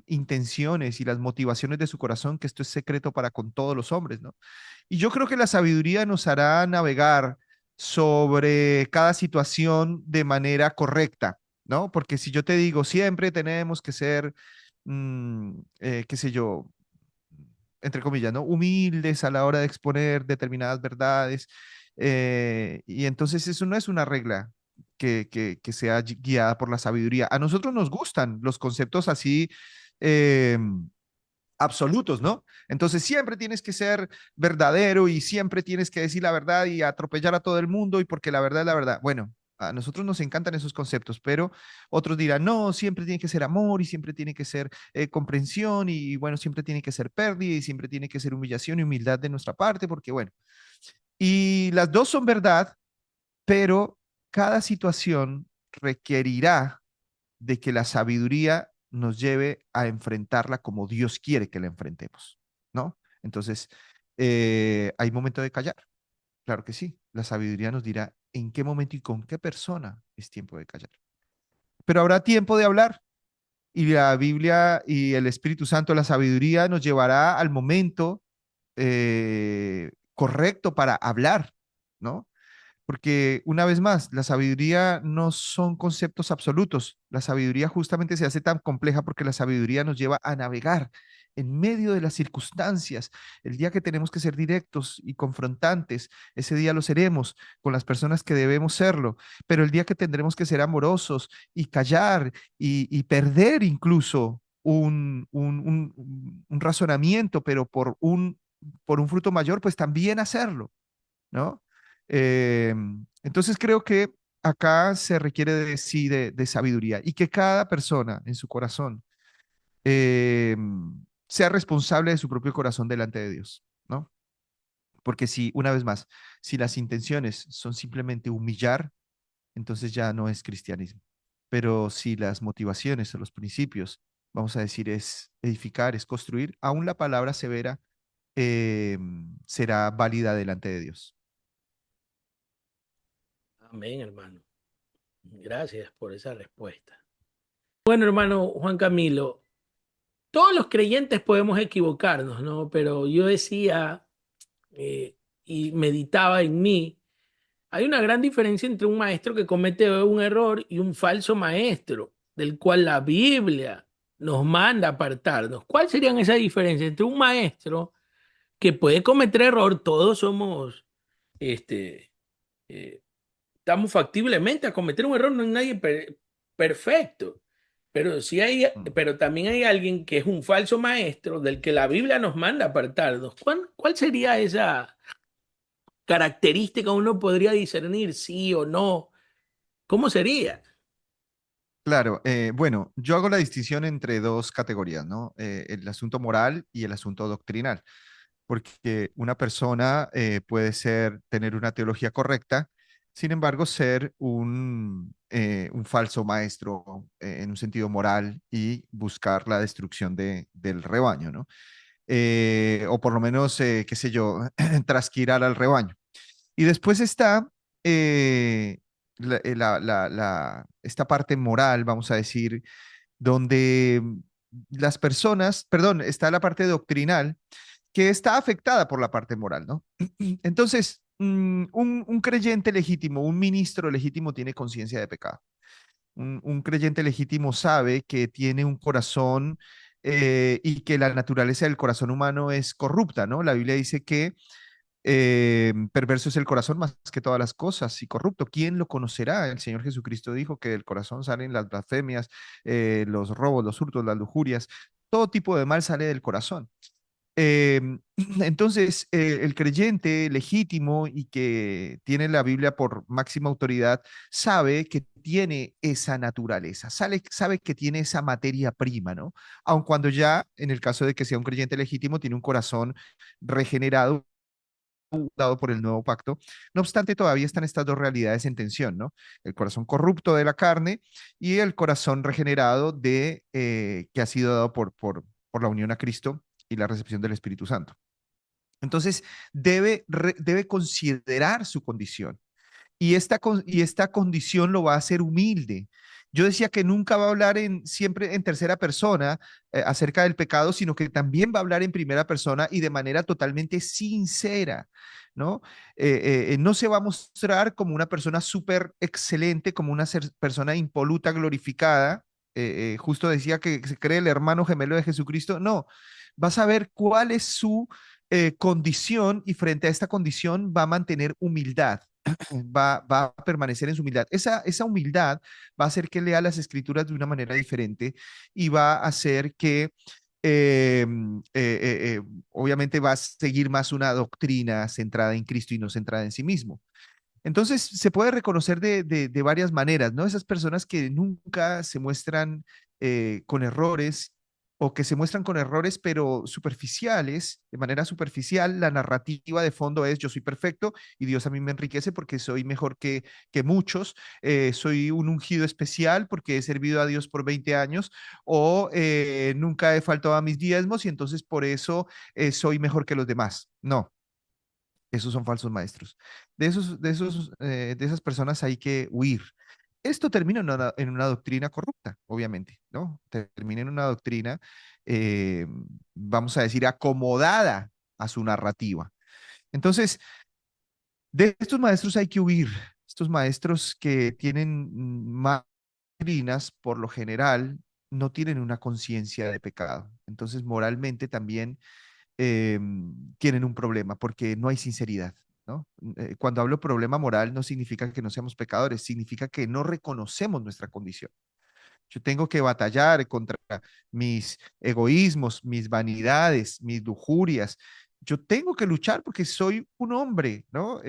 intenciones y las motivaciones de su corazón, que esto es secreto para con todos los hombres, ¿no? Y yo creo que la sabiduría nos hará navegar sobre cada situación de manera correcta, ¿no? Porque si yo te digo, siempre tenemos que ser qué sé yo, entre comillas, ¿no? Humildes a la hora de exponer determinadas verdades. Y entonces eso no es una regla que sea guiada por la sabiduría. A nosotros nos gustan los conceptos así. eh, absolutos, ¿no? Entonces siempre tienes que ser verdadero y siempre tienes que decir la verdad y atropellar a todo el mundo y porque la verdad es la verdad. Bueno, a nosotros nos encantan esos conceptos, pero otros dirán, no, siempre tiene que ser amor y siempre tiene que ser comprensión y bueno, siempre tiene que ser pérdida y siempre tiene que ser humillación y humildad de nuestra parte, porque bueno, y las dos son verdad, pero cada situación requerirá de que la sabiduría nos lleve a enfrentarla como Dios quiere que la enfrentemos, ¿no? Entonces, hay momento de callar, claro que sí. La sabiduría nos dirá en qué momento y con qué persona es tiempo de callar. Pero habrá tiempo de hablar y la Biblia y el Espíritu Santo, la sabiduría, nos llevará al momento correcto para hablar, ¿no? Porque una vez más, la sabiduría no son conceptos absolutos. La sabiduría justamente se hace tan compleja porque la sabiduría nos lleva a navegar en medio de las circunstancias. El día que tenemos que ser directos y confrontantes, ese día lo seremos con las personas que debemos serlo. Pero el día que tendremos que ser amorosos y callar y perder incluso un razonamiento, pero por un fruto mayor, pues también hacerlo, ¿no? Eh, entonces creo que acá se requiere de sí de sabiduría y que cada persona en su corazón eh, sea responsable de su propio corazón delante de Dios, ¿no? Porque si, una vez más, si las intenciones son simplemente humillar, entonces ya no es cristianismo. Pero si las motivaciones o los principios, vamos a decir, es edificar, es construir, aún la palabra severa eh, será válida delante de Dios. Amén, hermano. Gracias por esa respuesta. Bueno, hermano Juan Camilo, todos los creyentes podemos equivocarnos, ¿no? Pero yo decía y meditaba en mí, hay una gran diferencia entre un maestro que comete un error y un falso maestro, del cual la Biblia nos manda apartarnos. ¿Cuál serían esas diferencias entre un maestro que puede cometer error? Todos somos, este, eh, estamos factiblemente a cometer un error, no hay nadie perfecto. Pero sí hay, Mm. pero también hay alguien que es un falso maestro del que la Biblia nos manda apartarnos. ¿Cuál sería esa característica? Uno podría discernir sí o no. ¿Cómo sería? Claro, bueno, yo hago la distinción entre dos categorías, ¿no? El asunto moral y el asunto doctrinal, porque una persona puede tener una teología correcta, sin embargo, ser un falso maestro en un sentido moral y buscar la destrucción del rebaño, ¿no? O por lo menos, qué sé yo, trasquilar al rebaño. Y después está esta parte moral, vamos a decir, donde las personas, perdón, está la parte doctrinal que está afectada por la parte moral, ¿no? Entonces, un creyente legítimo, un ministro legítimo tiene conciencia de pecado. Un creyente legítimo sabe que tiene un corazón y que la naturaleza del corazón humano es corrupta, ¿no? La Biblia dice que perverso es el corazón más que todas las cosas y corrupto. ¿Quién lo conocerá? El Señor Jesucristo dijo que del corazón salen las blasfemias, los robos, los hurtos, las lujurias. Todo tipo de mal sale del corazón. Eh, entonces, el creyente legítimo y que tiene la Biblia por máxima autoridad sabe que tiene esa naturaleza, sabe que tiene esa materia prima, ¿no? Aun cuando ya, en el caso de que sea un creyente legítimo, tiene un corazón regenerado dado por el nuevo pacto. No obstante, todavía están estas dos realidades en tensión, ¿no? El corazón corrupto de la carne y el corazón regenerado que ha sido dado por la unión a Cristo y la recepción del Espíritu Santo. Entonces, debe considerar su condición y esta condición lo va a hacer humilde. Yo decía que nunca va a hablar siempre en tercera persona acerca del pecado, sino que también va a hablar en primera persona y de manera totalmente sincera, ¿no? No se va a mostrar como una persona súper excelente, como una persona impoluta, glorificada. Justo decía que se cree el hermano gemelo de Jesucristo. No, vas a ver cuál es su condición y frente a esta condición va a mantener humildad, va a permanecer en su humildad. Esa humildad va a hacer que lea las escrituras de una manera diferente y va a hacer que obviamente va a seguir más una doctrina centrada en Cristo y no centrada en sí mismo. Entonces, se puede reconocer de varias maneras, ¿no? Esas personas que nunca se muestran con errores o que se muestran con errores pero superficiales, de manera superficial, la narrativa de fondo es yo soy perfecto y Dios a mí me enriquece porque soy mejor que muchos, soy un ungido especial porque he servido a Dios por 20 años o nunca he faltado a mis diezmos y entonces por eso soy mejor que los demás. No, esos son falsos maestros. De esas personas hay que huir. Esto termina en una doctrina corrupta, obviamente, ¿no? Termina en una doctrina, eh, vamos a decir, acomodada a su narrativa. Entonces, de estos maestros hay que huir. Estos maestros que tienen más doctrinas, por lo general, no tienen una conciencia de pecado. Entonces, moralmente también eh, tienen un problema porque no hay sinceridad, ¿no? Cuando hablo problema moral no significa que no seamos pecadores, significa que no reconocemos nuestra condición. Yo tengo que batallar contra mis egoísmos, mis vanidades, mis lujurias. Yo tengo que luchar porque soy un hombre, ¿no?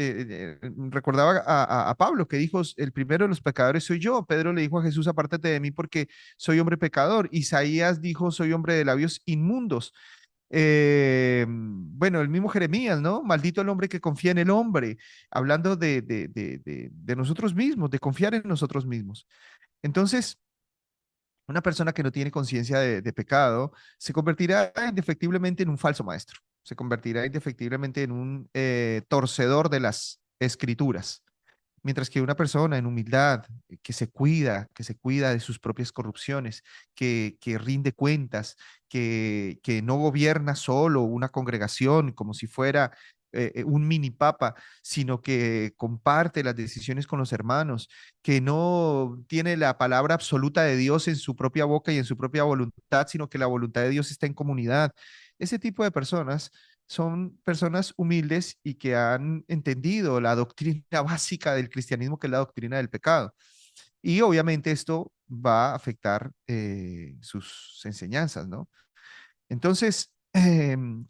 Recordaba a Pablo que dijo, el primero de los pecadores soy yo. Pedro le dijo a Jesús, apártate de mí porque soy hombre pecador. Isaías dijo, soy hombre de labios inmundos. Bueno, el mismo Jeremías, ¿no? Maldito el hombre que confía en el hombre, hablando de nosotros mismos, de confiar en nosotros mismos. Entonces, una persona que no tiene conciencia de pecado se convertirá indefectiblemente en un falso maestro, se convertirá indefectiblemente en un torcedor de las escrituras. Mientras que una persona en humildad, que se cuida de sus propias corrupciones, que rinde cuentas, que no gobierna solo una congregación como si fuera un mini papa, sino que comparte las decisiones con los hermanos, que no tiene la palabra absoluta de Dios en su propia boca y en su propia voluntad, sino que la voluntad de Dios está en comunidad. Ese tipo de personas son personas humildes y que han entendido la doctrina básica del cristianismo, que es la doctrina del pecado. Y obviamente esto va a afectar sus enseñanzas, ¿no? Entonces,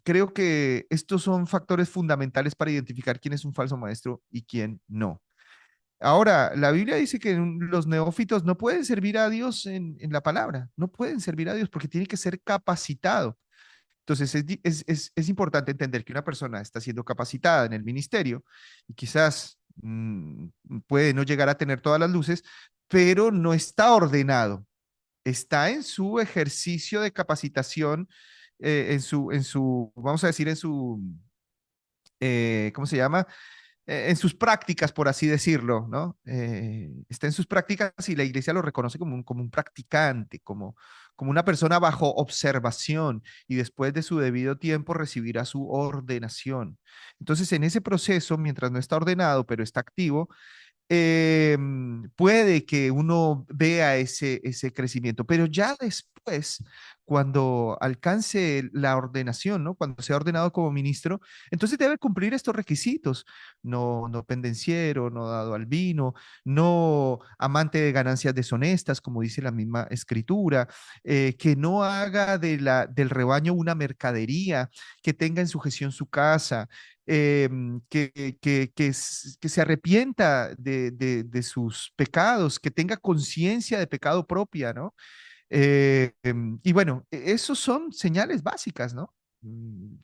creo que estos son factores fundamentales para identificar quién es un falso maestro y quién no. Ahora, la Biblia dice que los neófitos no pueden servir a Dios en la palabra, no pueden servir a Dios porque tiene que ser capacitado. Entonces, es importante entender que una persona está siendo capacitada en el ministerio y quizás puede no llegar a tener todas las luces, pero no está ordenado. Está en su ejercicio de capacitación, vamos a decir, ¿cómo se llama? En sus prácticas, por así decirlo, ¿no? Está en sus prácticas y la iglesia lo reconoce como un practicante, como una persona bajo observación y después de su debido tiempo recibirá su ordenación. Entonces, en ese proceso, mientras no está ordenado, pero está activo, puede que uno vea ese crecimiento, pero ya después, cuando alcance la ordenación, ¿no? Cuando sea ordenado como ministro, entonces debe cumplir estos requisitos: no pendenciero, no dado al vino, no amante de ganancias deshonestas, como dice la misma escritura, que no haga del rebaño una mercadería, que tenga en sujeción su casa, que se arrepienta de sus pecados, que tenga conciencia de pecado propia, ¿no? Y bueno, esos son señales básicas, ¿no?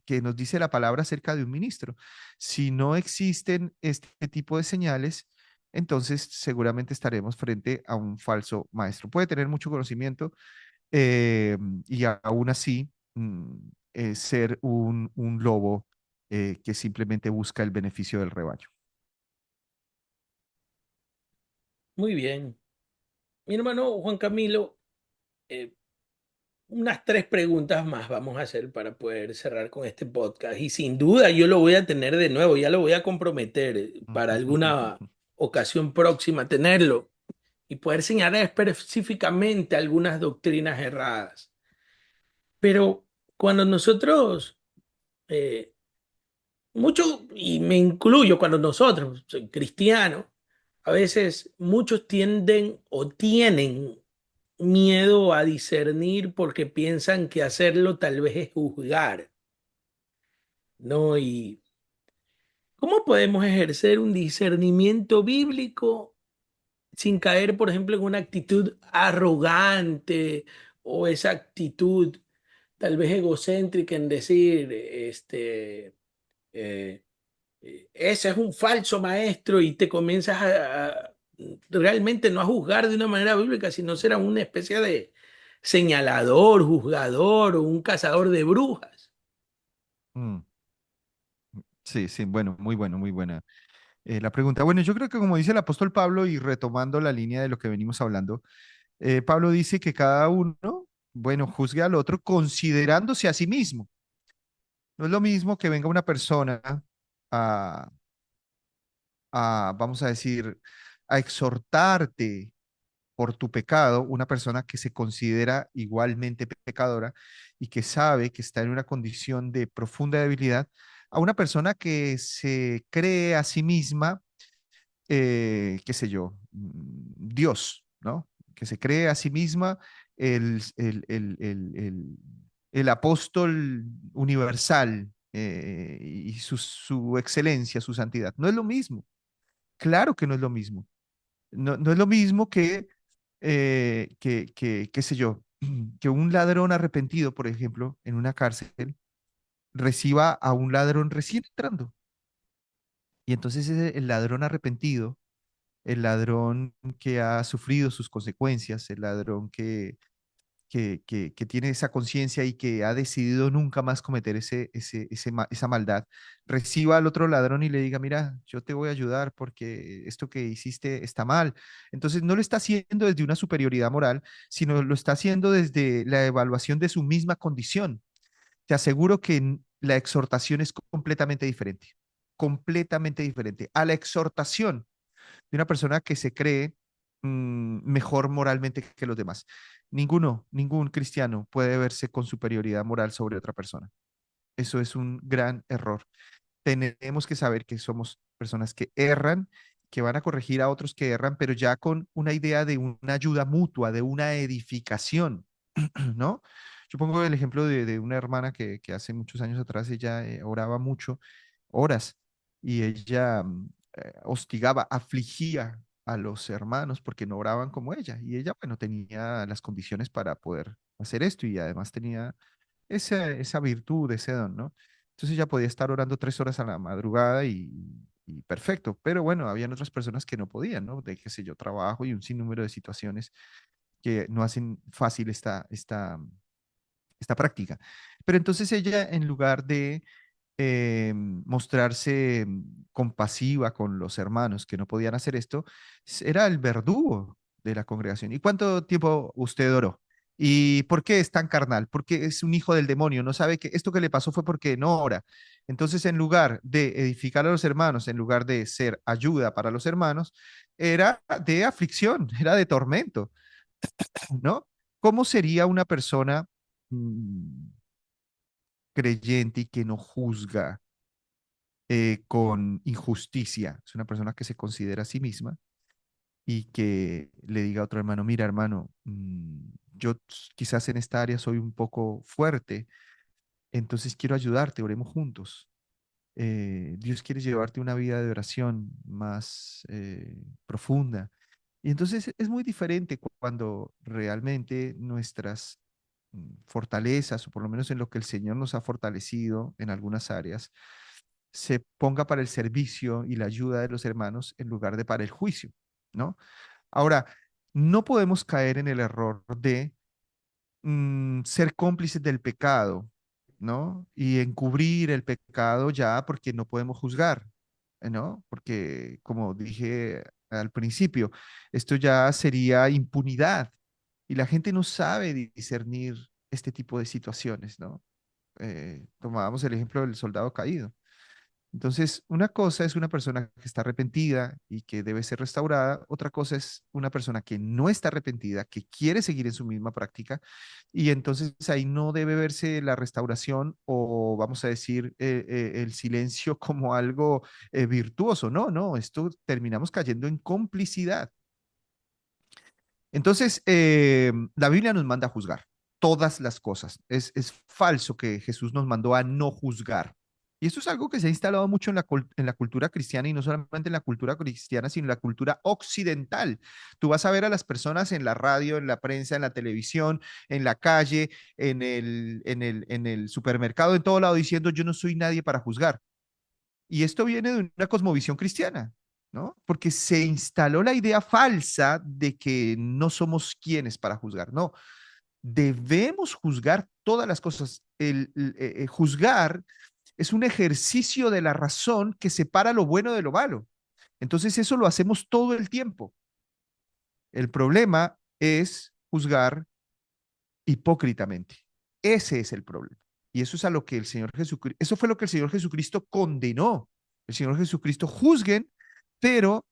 Que nos dice la palabra acerca de un ministro. Si no existen este tipo de señales, entonces seguramente estaremos frente a un falso maestro. Puede tener mucho conocimiento, y aún así ser un lobo que simplemente busca el beneficio del rebaño. Muy bien. Mi hermano Juan Camilo, eh, unas tres preguntas más vamos a hacer para poder cerrar con este podcast. Y sin duda yo lo voy a tener de nuevo, ya lo voy a comprometer para alguna ocasión próxima tenerlo y poder señalar específicamente algunas doctrinas erradas. Pero cuando nosotros, eh, mucho, y me incluyo cuando nosotros, soy cristiano, a veces muchos tienden o tienen miedo a discernir porque piensan que hacerlo tal vez es juzgar, ¿no? Y ¿cómo podemos ejercer un discernimiento bíblico sin caer, por ejemplo, en una actitud arrogante o esa actitud tal vez egocéntrica en decir, eh, ese es un falso maestro y te comienzas realmente no a juzgar de una manera bíblica, sino ser una especie de señalador, juzgador o un cazador de brujas? Mm, sí, sí, bueno, muy bueno, muy buena la pregunta. Bueno, yo creo que como dice el apóstol Pablo y retomando la línea de lo que venimos hablando, Pablo dice que cada uno, bueno, juzgue al otro considerándose a sí mismo. No es lo mismo que venga una persona a, vamos a decir, a exhortarte por tu pecado, una persona que se considera igualmente pecadora y que sabe que está en una condición de profunda debilidad, a una persona que se cree a sí misma, qué sé yo, Dios, ¿no? Que se cree a sí misma el apóstol universal y su excelencia, su santidad. No es lo mismo. Claro que no es lo mismo. No, no es lo mismo qué sé yo, que un ladrón arrepentido, por ejemplo, en una cárcel, reciba a un ladrón recién entrando. Y entonces el ladrón arrepentido, el ladrón que ha sufrido sus consecuencias, el ladrón que tiene esa conciencia y que ha decidido nunca más cometer esa maldad, reciba al otro ladrón y le diga, mira, yo te voy a ayudar porque esto que hiciste está mal. Entonces no lo está haciendo desde una superioridad moral, sino lo está haciendo desde la evaluación de su misma condición. Te aseguro que la exhortación es completamente diferente. A la exhortación de una persona que se cree mejor moralmente que los demás. Ningún cristiano puede verse con superioridad moral sobre otra persona. Eso es un gran error. Tenemos que saber que somos personas que erran, que van a corregir a otros que erran, pero ya con una idea de una ayuda mutua, de una edificación, ¿no? Yo pongo el ejemplo de una hermana que hace muchos años atrás ella oraba mucho, horas, y ella hostigaba, afligía a los hermanos porque no oraban como ella. Y ella, bueno, tenía las condiciones para poder hacer esto y además tenía esa virtud, ese don, ¿no? Entonces ella podía estar orando 3 horas a la madrugada y perfecto. Pero bueno, habían otras personas que no podían, ¿no? De qué sé yo, trabajo y un sinnúmero de situaciones que no hacen fácil esta práctica. Pero entonces ella, en lugar de mostrarse compasiva con los hermanos que no podían hacer esto, era el verdugo de la congregación. ¿Y cuánto tiempo usted oró? ¿Y por qué es tan carnal? Porque es un hijo del demonio, no sabe que esto que le pasó fue porque no ora. Entonces, en lugar de edificar a los hermanos, en lugar de ser ayuda para los hermanos, era de aflicción, era de tormento, ¿no? ¿Cómo sería una persona mm, creyente y que no juzga con injusticia? Es una persona que se considera a sí misma y que le diga a otro hermano, mira hermano, yo quizás en esta área soy un poco fuerte, entonces quiero ayudarte, oremos juntos. Dios quiere llevarte una vida de oración más profunda. Y entonces es muy diferente cuando realmente nuestras fortalezas, o por lo menos en lo que el Señor nos ha fortalecido en algunas áreas, se ponga para el servicio y la ayuda de los hermanos en lugar de para el juicio, ¿no? Ahora, no podemos caer en el error de ser cómplices del pecado, ¿no? Y encubrir el pecado ya porque no podemos juzgar, ¿no? Porque, como dije al principio, esto ya sería impunidad y la gente no sabe discernir este tipo de situaciones, ¿no? Tomábamos el ejemplo del soldado caído. Entonces, una cosa es una persona que está arrepentida y que debe ser restaurada, otra cosa es una persona que no está arrepentida, que quiere seguir en su misma práctica, y entonces ahí no debe verse la restauración o, vamos a decir, el silencio como algo virtuoso. No, no, esto terminamos cayendo en complicidad. Entonces, la Biblia nos manda a juzgar todas las cosas. Es falso que Jesús nos mandó a no juzgar. Y esto es algo que se ha instalado mucho en la cultura cristiana y no solamente en la cultura cristiana, sino en la cultura occidental. Tú vas a ver a las personas en la radio, en la prensa, en la televisión, en la calle, en el supermercado, en todo lado diciendo yo no soy nadie para juzgar. Y esto viene de una cosmovisión cristiana, ¿no? Porque se instaló la idea falsa de que no somos quienes para juzgar. No, debemos juzgar todas las cosas. Juzgar es un ejercicio de la razón que separa lo bueno de lo malo. Entonces eso lo hacemos todo el tiempo. El problema es juzgar hipócritamente. Ese es el problema. Y eso es a lo que el Señor Jesucristo, eso fue lo que el Señor Jesucristo condenó. El Señor Jesucristo juzguen, pero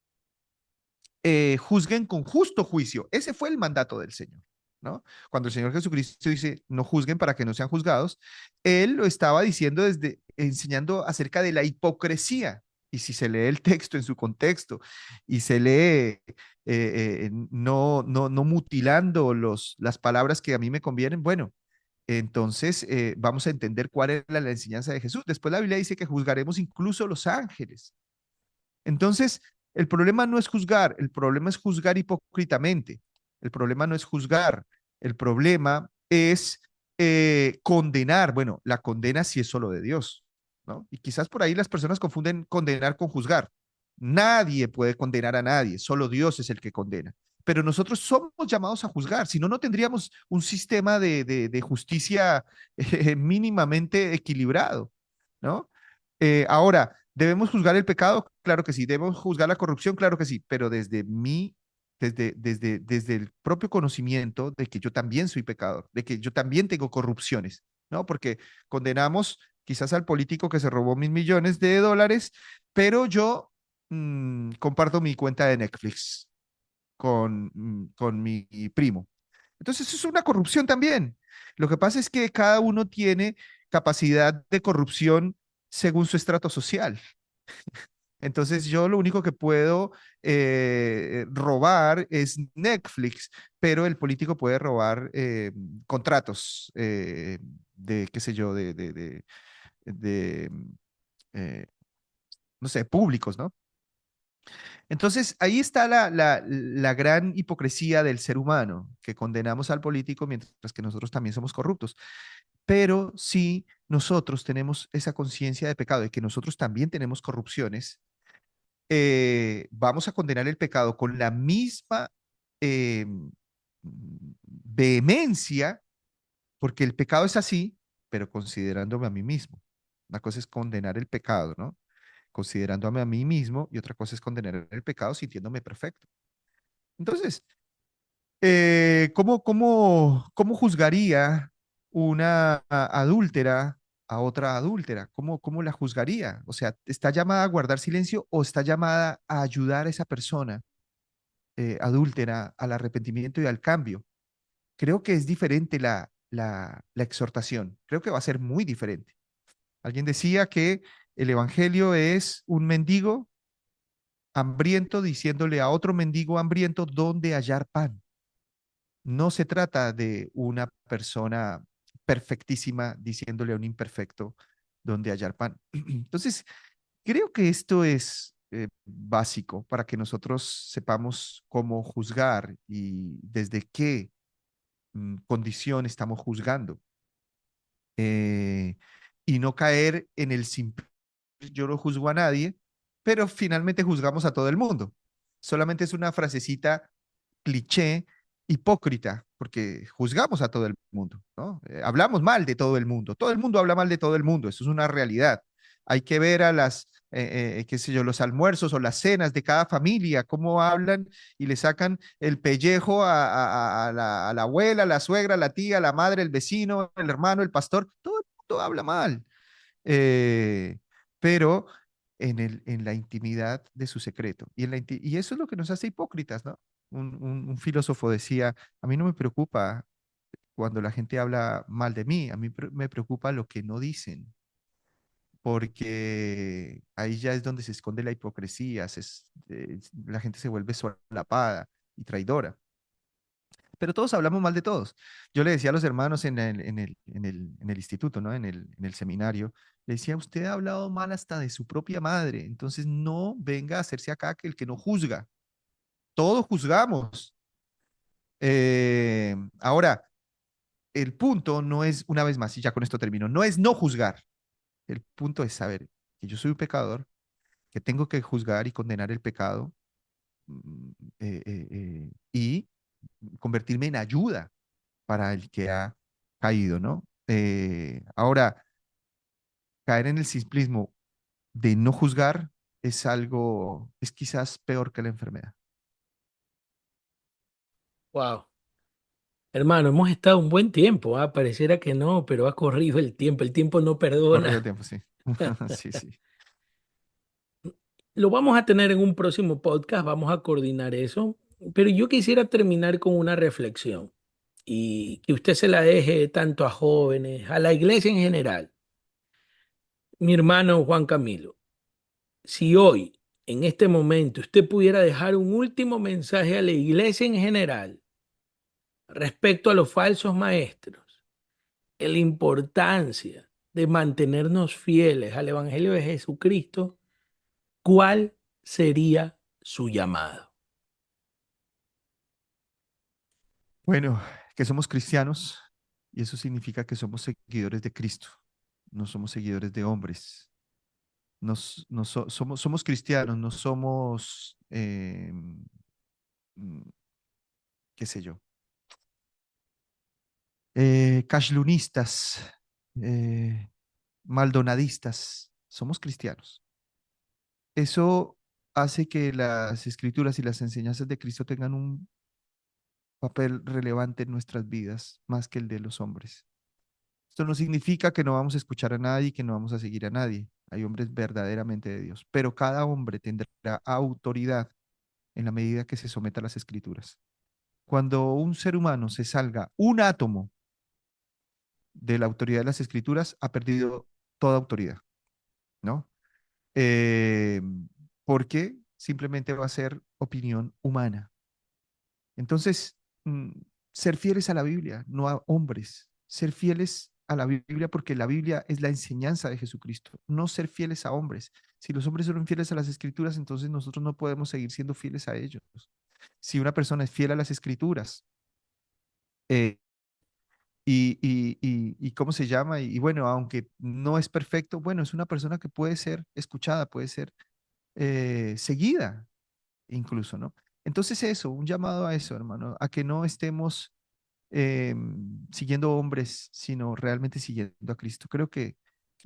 juzguen con justo juicio. Ese fue el mandato del Señor, ¿no? Cuando el Señor Jesucristo dice, no juzguen para que no sean juzgados, Él lo estaba diciendo desde, enseñando acerca de la hipocresía. Y si se lee el texto en su contexto y se lee no mutilando las palabras que a mí me convienen, bueno, entonces vamos a entender cuál es la enseñanza de Jesús. Después la Biblia dice que juzgaremos incluso los ángeles. Entonces, el problema no es juzgar, el problema es juzgar hipócritamente. El problema no es juzgar, el problema es condenar. Bueno, la condena sí es solo de Dios, ¿no? Y quizás por ahí las personas confunden condenar con juzgar. Nadie puede condenar a nadie, solo Dios es el que condena. Pero nosotros somos llamados a juzgar, si no, no tendríamos un sistema de justicia mínimamente equilibrado, ¿no? Ahora, ¿debemos juzgar el pecado? Claro que sí. ¿Debemos juzgar la corrupción? Claro que sí. Pero desde el propio conocimiento de que yo también soy pecador, de que yo también tengo corrupciones, ¿no? Porque condenamos quizás al político que se robó $1.000.000.000, pero yo comparto mi cuenta de Netflix con mi primo. Entonces, eso es una corrupción también. Lo que pasa es que cada uno tiene capacidad de corrupción según su estrato social. Entonces, yo lo único que puedo robar es Netflix, pero el político puede robar contratos de, qué sé yo, de, eh, no sé, públicos, ¿no? Entonces, ahí está la gran hipocresía del ser humano, que condenamos al político mientras que nosotros también somos corruptos. Pero si nosotros tenemos esa conciencia de pecado, de que nosotros también tenemos corrupciones, vamos a condenar el pecado con la misma eh, vehemencia, porque el pecado es así, pero considerándome a mí mismo. Una cosa es condenar el pecado, ¿no? Considerándome a mí mismo, y otra cosa es condenar el pecado sintiéndome perfecto. Entonces, ¿cómo juzgaría una adúltera a otra adúltera? ¿Cómo la juzgaría? O sea, ¿está llamada a guardar silencio o está llamada a ayudar a esa persona adúltera al arrepentimiento y al cambio? Creo que es diferente la exhortación. Creo que va a ser muy diferente. Alguien decía que el evangelio es un mendigo hambriento diciéndole a otro mendigo hambriento dónde hallar pan. No se trata de una persona perfectísima diciéndole a un imperfecto dónde hallar pan. Entonces, creo que esto es básico para que nosotros sepamos cómo juzgar y desde qué condición estamos juzgando. Y no caer en el simple yo no juzgo a nadie, pero finalmente juzgamos a todo el mundo. Solamente es una frasecita cliché hipócrita, porque juzgamos a todo el mundo, ¿no? Hablamos mal de todo el mundo habla mal de todo el mundo, eso es una realidad. Hay que ver a qué sé yo, los almuerzos o las cenas de cada familia, cómo hablan y le sacan el pellejo a la abuela, la suegra, la tía, la madre, el vecino, el hermano, el pastor, todo el mundo habla mal. Eh, pero en la intimidad de su secreto. Y eso es lo que nos hace hipócritas, ¿no? Un filósofo decía, a mí no me preocupa cuando la gente habla mal de mí, a mí me preocupa lo que no dicen, porque ahí ya es donde se esconde la hipocresía, la gente se vuelve solapada y traidora. Pero todos hablamos mal de todos. Yo le decía a los hermanos en el instituto, ¿no? En el seminario, le decía, usted ha hablado mal hasta de su propia madre, entonces no venga a hacerse acá que el que no juzga. Todos juzgamos. Ahora, el punto no es, una vez más, y ya con esto termino, no es no juzgar. El punto es saber que yo soy un pecador, que tengo que juzgar y condenar el pecado mm, y convertirme en ayuda para el que ha caído, ¿no? Ahora, caer en el simplismo de no juzgar es quizás peor que la enfermedad. Wow. Hermano, hemos estado un buen tiempo, ¿ah? Pareciera que no, pero ha corrido el tiempo no Corrido el perdona. tiempo, sí. Sí, sí. Lo vamos a tener en un próximo podcast, vamos a coordinar eso, pero yo quisiera terminar con una reflexión y que usted se la deje tanto a jóvenes, a la iglesia en general. Mi hermano Juan Camilo, si hoy, en este momento, usted pudiera dejar un último mensaje a la iglesia en general respecto a los falsos maestros, en la importancia de mantenernos fieles al Evangelio de Jesucristo, ¿cuál sería su llamado? Bueno, que somos cristianos y eso significa que somos seguidores de Cristo, no somos seguidores de hombres. Somos cristianos, no somos, mm, qué sé yo, cashlunistas, eh, maldonadistas, somos cristianos. Eso hace que las escrituras y las enseñanzas de Cristo tengan un papel relevante en nuestras vidas, más que el de los hombres. Esto no significa que no vamos a escuchar a nadie, que no vamos a seguir a nadie. Hay hombres verdaderamente de Dios, pero cada hombre tendrá autoridad en la medida que se someta a las escrituras. Cuando un ser humano se salga un átomo de la autoridad de las escrituras, ha perdido toda autoridad, ¿no? Eh, Porque simplemente va a ser opinión humana. Entonces, mm, ser fieles a la Biblia, no a hombres, ser fieles a la Biblia porque la Biblia es la enseñanza de Jesucristo, no ser fieles a hombres. Si los hombres son fieles a las escrituras, entonces nosotros no podemos seguir siendo fieles a ellos. Si una persona es fiel a las escrituras, eh, y cómo se llama, y bueno, aunque no es perfecto, bueno, es una persona que puede ser escuchada, puede ser seguida incluso, ¿no? Entonces eso, un llamado a eso, hermano, a que no estemos siguiendo hombres, sino realmente siguiendo a Cristo. Creo que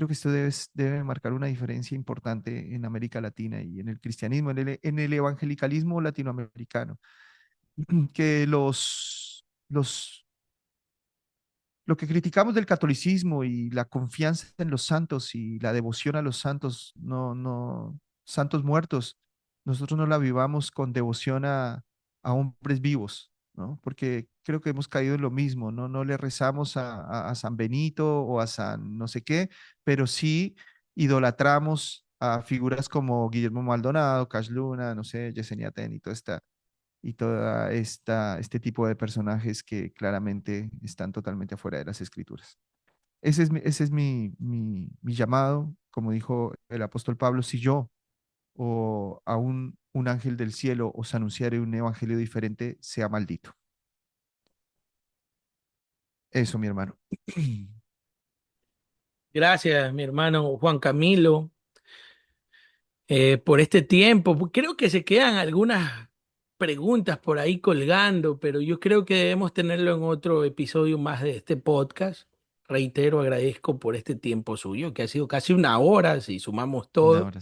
esto debe marcar una diferencia importante en América Latina y en el cristianismo, en el evangelicalismo latinoamericano, que lo que criticamos del catolicismo y la confianza en los santos y la devoción a los santos, santos muertos, nosotros no la vivamos con devoción a hombres vivos, ¿no? Porque creo que hemos caído en lo mismo, ¿no? No le rezamos a San Benito o a San no sé qué, pero sí idolatramos a figuras como Guillermo Maldonado, Cash Luna, no sé, Yesenia Ten este tipo de personajes que claramente están totalmente afuera de las escrituras. Ese es mi llamado, como dijo el apóstol Pablo, si yo o a un ángel del cielo os anunciaré un evangelio diferente, sea maldito. Eso, mi hermano. Gracias, mi hermano Juan Camilo, por este tiempo. Creo que se quedan algunas preguntas por ahí colgando, pero yo creo que debemos tenerlo en otro episodio más de este podcast. Reitero, agradezco por este tiempo suyo, que ha sido casi una hora, si sumamos Una todo. hora.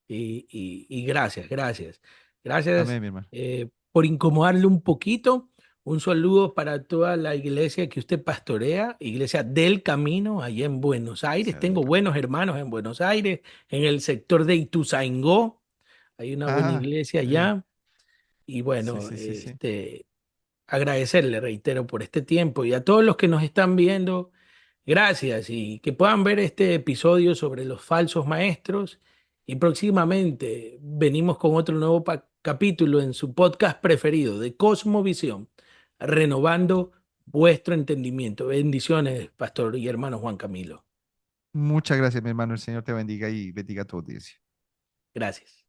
Y gracias, gracias. Gracias Amén, mi hermano. por incomodarle un poquito. Un saludo para toda la iglesia que usted pastorea, Iglesia del Camino, allá en Buenos Aires. Sea del Tengo camino. buenos hermanos en Buenos Aires, en el sector de Ituzaingó. Hay una buena Ah, iglesia sí, allá. Y sí, bueno, sí, sí, sí. agradecerle, reitero, por este tiempo y a todos los que nos están viendo. Gracias y que puedan ver este episodio sobre los falsos maestros y próximamente venimos con otro nuevo capítulo en su podcast preferido de Cosmovisión, renovando vuestro entendimiento. Bendiciones, pastor y hermano Juan Camilo. Muchas gracias, mi hermano. El Señor te bendiga y bendiga a tu audiencia. Gracias.